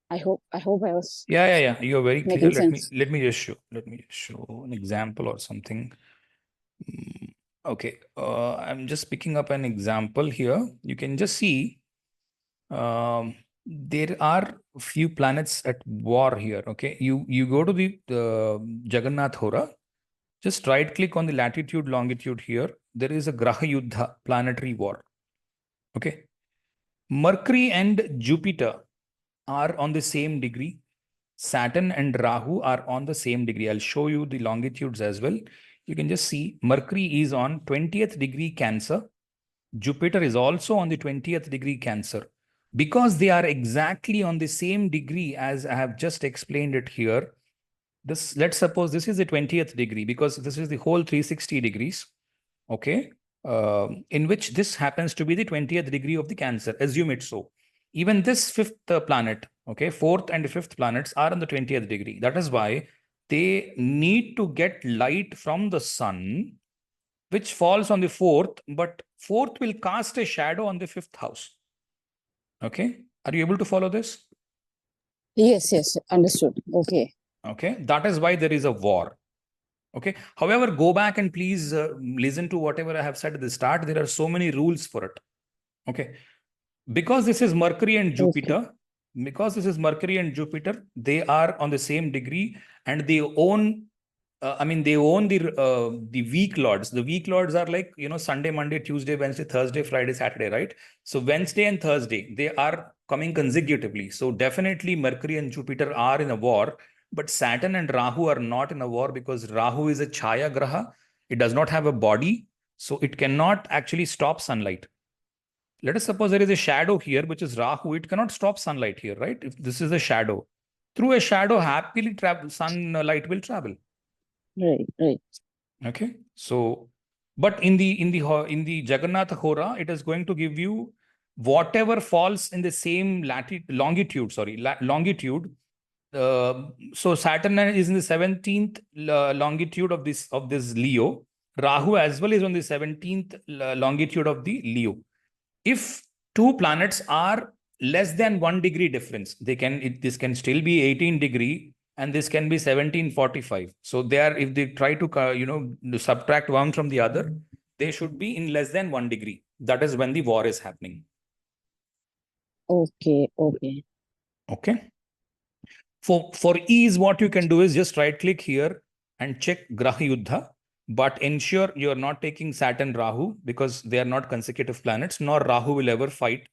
S2: I hope I was
S1: Yeah. You're very clear.
S2: making sense.
S1: Let me just show an example or something. Okay. I'm just picking up an example here. You can just see there are a few planets at war here. Okay. You go to the Jagannath Hora. Just right click on the latitude, longitude here. There is a Graha Yuddha, planetary war. Okay. Mercury and Jupiter are on the same degree. Saturn and Rahu are on the same degree. I'll show you the longitudes as well. You can just see Mercury is on 20th degree Cancer. Jupiter is also on the 20th degree Cancer. Because they are exactly on the same degree as I have just explained it here, let's suppose this is the 20th degree, because this is the whole 360 degrees. Okay. In which this happens to be the 20th degree of the Cancer. Assume it so. Even this fifth planet, okay, fourth and fifth planets are on the 20th degree. That is why they need to get light from the sun, which falls on the fourth, but fourth will cast a shadow on the fifth house. Okay. Are you able to follow this?
S2: Yes, understood. Okay.
S1: Okay. That is why there is a war. Okay. However, go back and please listen to whatever I have said at the start. There are so many rules for it. Okay. Because this is Mercury and Jupiter, they are on the same degree, and they own. They own the week lords. The week lords are like, Sunday, Monday, Tuesday, Wednesday, Thursday, Friday, Saturday, right? So Wednesday and Thursday, they are coming consecutively. So definitely Mercury and Jupiter are in a war, but Saturn and Rahu are not in a war, because Rahu is a Chaya Graha. It does not have a body, so it cannot actually stop sunlight. Let us suppose there is a shadow here, which is Rahu. It cannot stop sunlight here, right? If this is a shadow, through a shadow, happily sunlight will travel.
S2: Right.
S1: Okay. So, but in the Jagannath Hora, it is going to give you whatever falls in the same longitude. So Saturn is in the 17th longitude of this Leo. Rahu as well is on the 17th longitude of the Leo. If two planets are less than 1 degree difference, this can still be 18 degree, and this can be 1745. So if they try to subtract one from the other, they should be in less than 1 degree. That is when the war is happening.
S2: Okay.
S1: Okay. For ease, what you can do is just right click here and check Graha Yuddha, but ensure you're not taking Saturn Rahu, because they are not consecutive planets, nor Rahu will ever fight,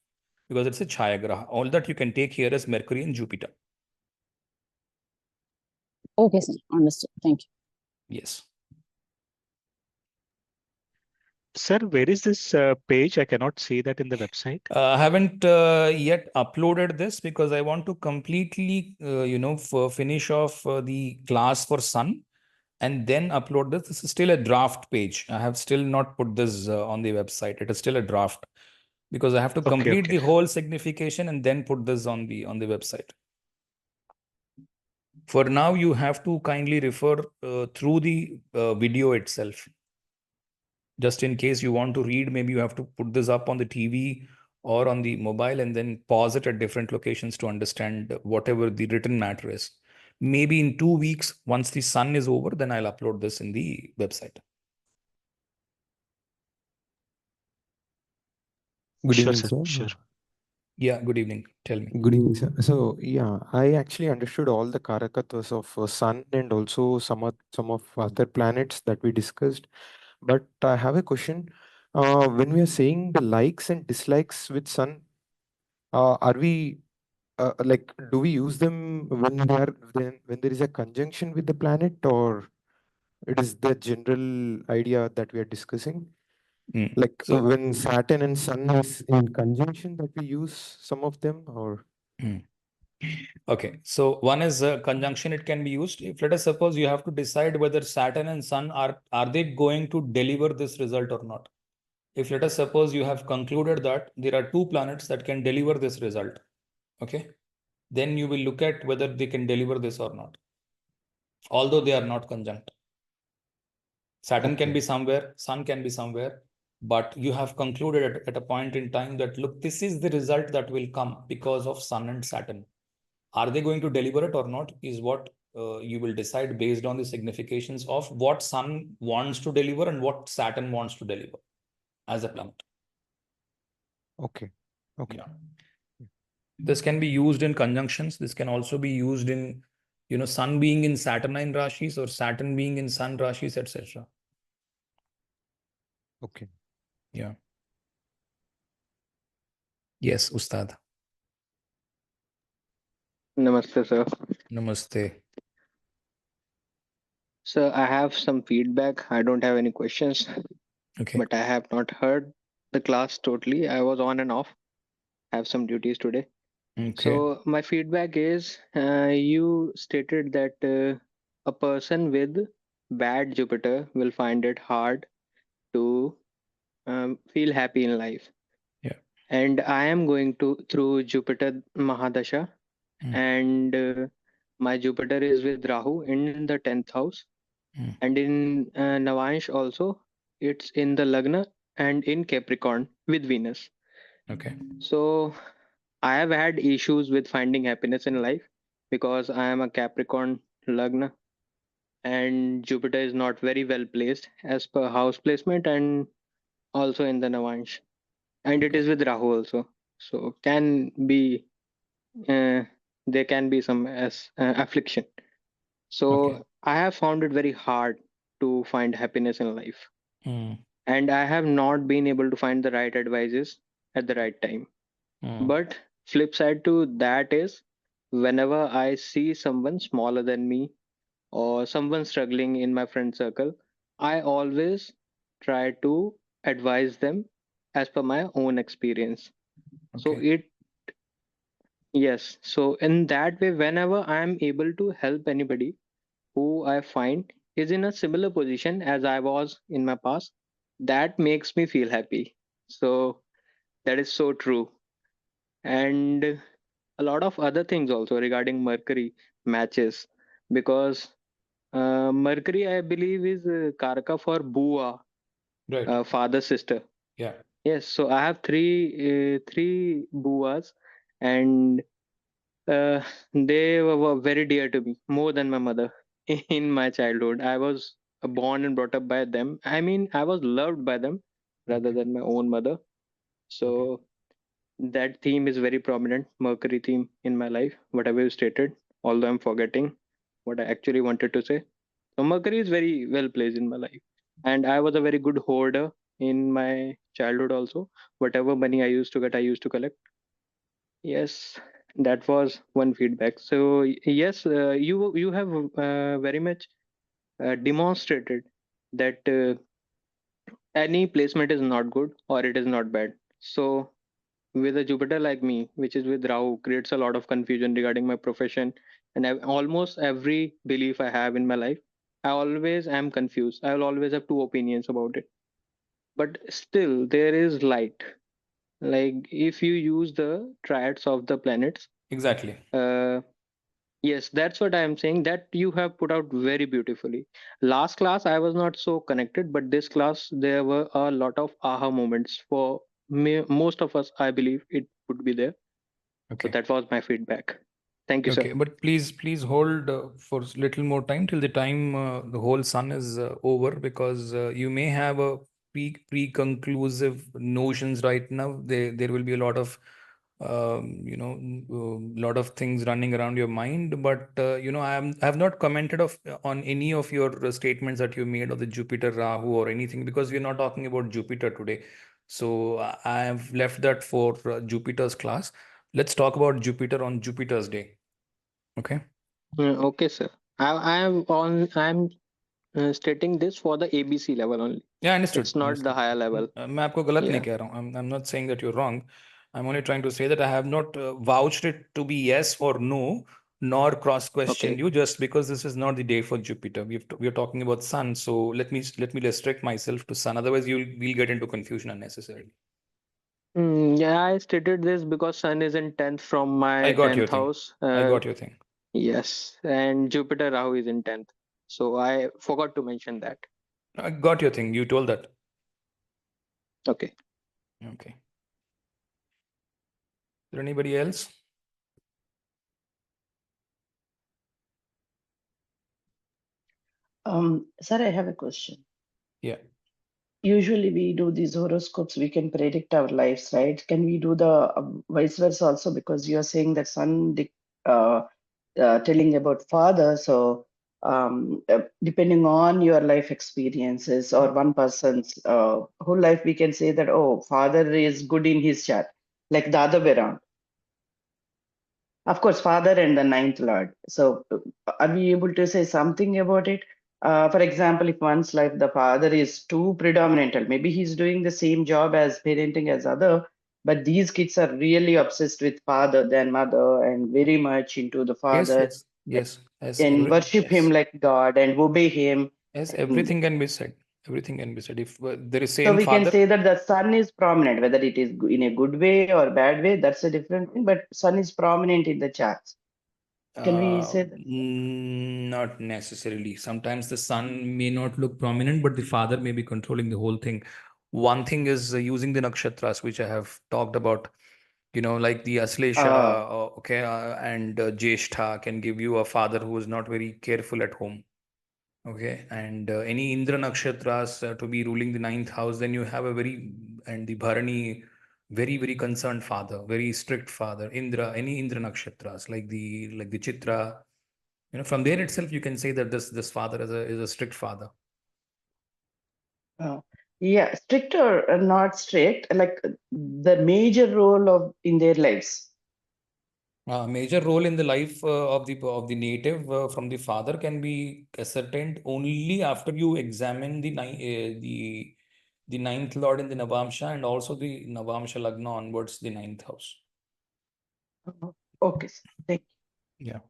S1: because it's a Chaya Graha. All that you can take here is Mercury and Jupiter.
S2: Okay, sir. Understood. Thank you.
S1: Yes.
S3: Sir, where is this page? I cannot see that in the website.
S1: I haven't yet uploaded this, because I want to completely, finish off the class for Sun and then upload this. This is still a draft page. I have still not put this on the website. It is still a draft, because I have to complete the whole signification and then put this on the website. For now, you have to kindly refer through the video itself. Just in case you want to read, maybe you have to put this up on the TV or on the mobile and then pause it at different locations to understand whatever the written matter is. Maybe in 2 weeks, once the sun is over, then I'll upload this in the website.
S4: Good
S3: Sure,
S4: evening, sir.
S3: sure.
S1: Yeah, good evening. Tell me.
S4: Good evening, sir. So, yeah, I actually understood all the Karakatwas of Sun and also some of other planets that we discussed. But I have a question. When we are saying the likes and dislikes with sun, are we like, do we use them when they are when there is a conjunction with the planet, or it is the general idea that we are discussing? Like
S1: So,
S4: when Saturn and Sun is in conjunction, that we use some of them, or
S1: okay. So one is conjunction. It can be used if, let us suppose, you have to decide whether Saturn and Sun are they going to deliver this result or not. If, let us suppose, you have concluded that there are two planets that can deliver this result, okay, then you will look at whether they can deliver this or not, although they are not conjunct. Saturn can
S4: Okay.
S1: be somewhere, Sun can be somewhere, but you have concluded at a point in time that, look, this is the result that will come because of Sun and Saturn. Are they going to deliver it or not is what you will decide based on the significations of what Sun wants to deliver and what Saturn wants to deliver as a planet.
S4: Okay. Okay.
S1: Yeah. This can be used in conjunctions. This can also be used in, Sun being in Saturnine Rashis or Saturn being in Sun Rashis, etc.
S4: Okay.
S1: Yeah. Yes, Ustad.
S5: Namaste, sir.
S1: Namaste.
S5: So I have some feedback. I don't have any questions,
S1: Okay.
S5: but I have not heard the class totally. I was on and off. I have some duties today.
S1: Okay.
S5: So my feedback is you stated that a person with bad Jupiter will find it hard to feel happy in life.
S1: Yeah.
S5: And I am going through Jupiter Mahadasha, and my Jupiter is with Rahu in the 10th house. And in Navansh also, it's in the Lagna and in Capricorn with Venus.
S1: Okay.
S5: So I have had issues with finding happiness in life because I am a Capricorn Lagna and Jupiter is not very well placed as per house placement and also in the Navansh. And it is with Rahu also. So can be uh, there can be some affliction. So
S1: Okay.
S5: I have found it very hard to find happiness in life.
S1: Mm.
S5: And I have not been able to find the right advices at the right time. But flip side to that is whenever I see someone smaller than me or someone struggling in my friend circle, I always try to advise them as per my own experience. So
S1: Okay.
S5: so in that way, whenever I am able to help anybody who I find is in a similar position as I was in my past, that makes me feel happy. So that is so true. And a lot of other things also regarding Mercury matches because Mercury, I believe, is Karaka for Bua,
S1: Right.
S5: father sister.
S1: Yeah.
S5: Yes, so I have three Buas, and uh, they were very dear to me, more than my mother. In my childhood, I was born and brought up by them. I mean, I was loved by them rather
S1: Okay.
S5: than my own mother. So that theme is very prominent, Mercury theme in my life, whatever you stated, although I'm forgetting what I actually wanted to say. So Mercury is very well placed in my life. And I was a very good hoarder in my childhood also. Whatever money I used to get, I used to collect. Yes, that was one feedback. So yes, you have very much demonstrated that any placement is not good or it is not bad. So with a Jupiter like me, which is with Rahu, creates a lot of confusion regarding my profession and almost every belief I have in my life. I always am confused. I will always have two opinions about it. But still, there is light. Like if you use the triads of the planets,
S1: Exactly.
S5: uh, yes, that's what I am saying. That you have put out very beautifully. Last class, I was not so connected, but this class, there were a lot of aha moments for me, most of us. I believe it would be there. So
S1: Okay.
S5: that was my feedback. Thank you, sir.
S1: Okay. But please hold for little more time till the time the whole sun is over, because you may have a pre-conclusive notions right now. There will be a lot of lot of things running around your mind. But I have not commented on any of your statements that you made of the Jupiter Rahu or anything, because we're not talking about Jupiter today. So I have left that for Jupiter's class. Let's talk about Jupiter on Jupiter's day. Okay.
S5: Okay, sir. I'm stating this for the ABC level only.
S1: Yeah, understood.
S5: It's not the higher level.
S1: मैं आपको गलत नहीं
S5: Yeah.
S1: कह रहा हूँ. I'm not saying that you're wrong. I'm only trying to say that I have not vouched it to be yes or no, nor cross-questioned
S5: Okay.
S1: you, just because this is not the day for Jupiter. We're talking about Sun, so let me restrict myself to Sun. Otherwise, we'll get into confusion unnecessarily.
S5: Yeah, I stated this because Sun is in 10th from my
S1: I got your
S5: 10th
S1: thing.
S5: house.
S1: I got your thing.
S5: Yes, and Jupiter Rahu is in 10th. So I forgot to mention that.
S1: I got your thing. You told that.
S5: Okay.
S1: Okay. Is there anybody else?
S6: Sir, I have a question.
S1: Yeah.
S6: Usually we do these horoscopes, we can predict our lives, right? Can we do the vice versa also? Because you are saying that telling about father. So depending on your life experiences or one person's whole life, we can say that, oh, father is good in his chart, like the other way around. Of course, father and the ninth lord. So are we able to say something about it? For example, if one's life, the father is too predominant, maybe he's doing the same job as parenting as other, but these kids are really obsessed with father than mother and very much into the father
S1: Yes.
S6: and worship him like God and obey him.
S1: Yes,
S6: And
S1: everything can be said. Everything can be said. If there is
S6: so
S1: same
S6: we can
S1: father,
S6: say that the sun is prominent, whether it is in a good way or bad way, that's a different thing, but sun is prominent in the charts. Can we say that?
S1: not necessarily. Sometimes the son may not look prominent, but the father may be controlling the whole thing. One thing is using the nakshatras, which I have talked about. Like the Aslesha, and Jeshtha can give you a father who is not very careful at home. Okay, and any Indra nakshatras to be ruling the ninth house, then you have and the Bharani, very, very concerned father, very strict father. Any Indra nakshatras, like the Chitra, from there itself, you can say that this father is a strict father.
S6: Yeah, strict or not strict, like the major role of in their lives.
S1: Major role in the life of the native from the father can be ascertained only after you examine the ninth lord in the Navamsha, and also the Navamsha Lagna onwards the ninth house.
S6: Okay, thank you.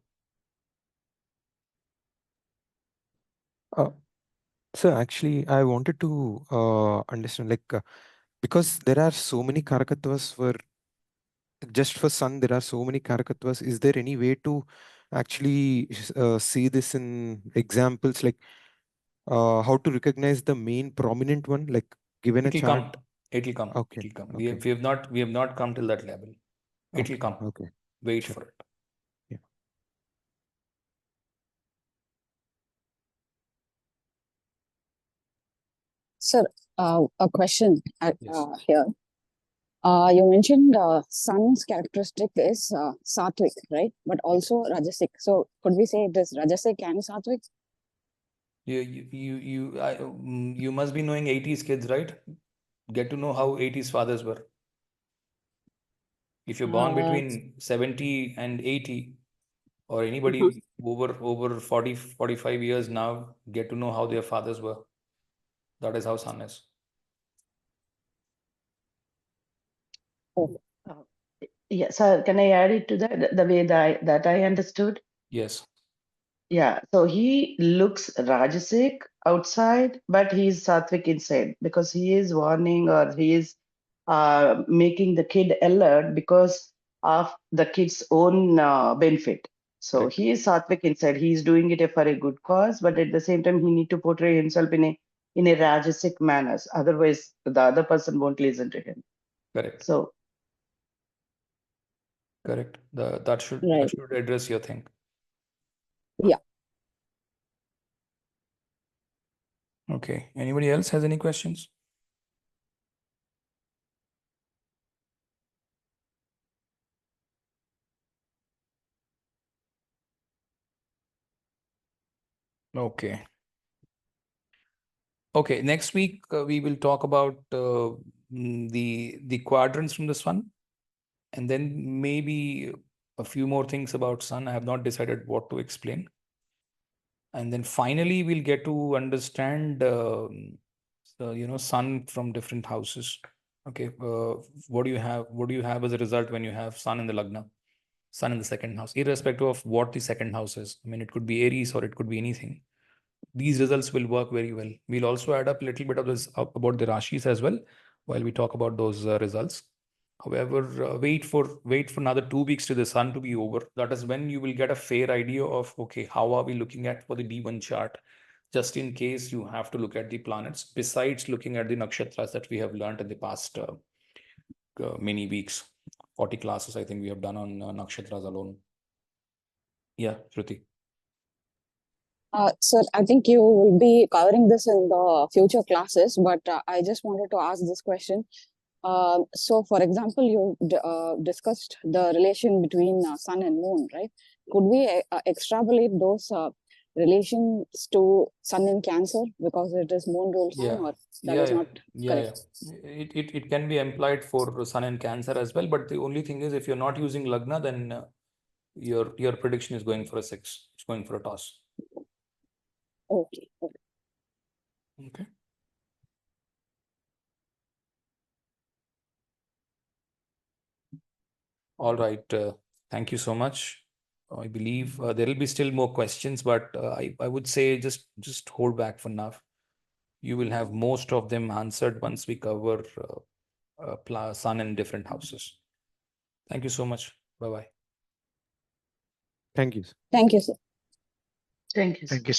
S1: Yeah.
S4: So actually, I wanted to understand, because there are so many Karakatwas just for Sun, there are so many Karakatwas. Is there any way to actually see this in examples, like how to recognize the main prominent one, like given a
S1: It'll
S4: chart?
S1: come. It'll come.
S4: Okay.
S1: It'll come.
S4: Okay.
S1: We have not come till that level. It'll
S4: Okay.
S1: come.
S4: Okay.
S1: Wait
S4: Sure.
S1: for it.
S4: Yeah.
S2: Sir, a question
S1: Yes.
S2: here. You mentioned sun's characteristic is sattvic, right? But also rajasic. So could we say it is rajasic and sattvic?
S1: You must be knowing 80s kids, right? Get to know how 80s fathers were. If you're born between 70 and 80, or anybody over 40, 45 years now, get to know how their fathers were. That is how Sun is.
S6: Yeah, sir, can I add it to that the way that I understood?
S1: Yes.
S6: Yeah, so he looks Rajasic outside, but he's Sattvic inside because he is warning or he is making the kid alert because of the kid's own benefit. So
S1: Correct.
S6: he is Sattvic inside. He is doing it for a good cause, but at the same time, he need to portray himself in a Rajasic manners. Otherwise, the other person won't listen to him.
S1: Correct.
S6: So
S1: Correct. That should address your thing.
S2: Yeah.
S1: Okay. Anybody else has any questions? Okay. Okay, next week we will talk about the quadrants from the sun, and then maybe a few more things about sun. I have not decided what to explain. And then finally we'll get to understand sun from different houses. Okay, what do you have as a result when you have sun in the lagna, sun in the second house, irrespective of what the second house is. I mean, it could be Aries or it could be anything. These results will work very well. We'll also add up a little bit of this about the rashis as well while we talk about those results. However, wait for another 2 weeks to the sun to be over. That is when you will get a fair idea of, okay, how are we looking at for the D1 chart, just in case you have to look at the planets, besides looking at the nakshatras that we have learned in the past many weeks. 40 classes, I think we have done on nakshatras alone. Yeah, Shruti.
S2: Sir, I think you will be covering this in the future classes, but I just wanted to ask this question. So, for example, you discussed the relation between sun and moon, right? Could we extrapolate those relations to sun in Cancer because it is moon ruled sign, or that is not correct?
S1: It can be implied for sun in Cancer as well, but the only thing is, if you're not using lagna, then your prediction is going for a 6. It's going for a toss.
S2: Okay.
S1: Okay. All right. Thank you so much. I believe there will be still more questions, but I would say just hold back for now. You will have most of them answered once we cover sun in different houses. Thank you so much. Bye-bye.
S4: Thank you.
S2: Thank you, sir.
S6: Thank you.
S3: Thank you, sir.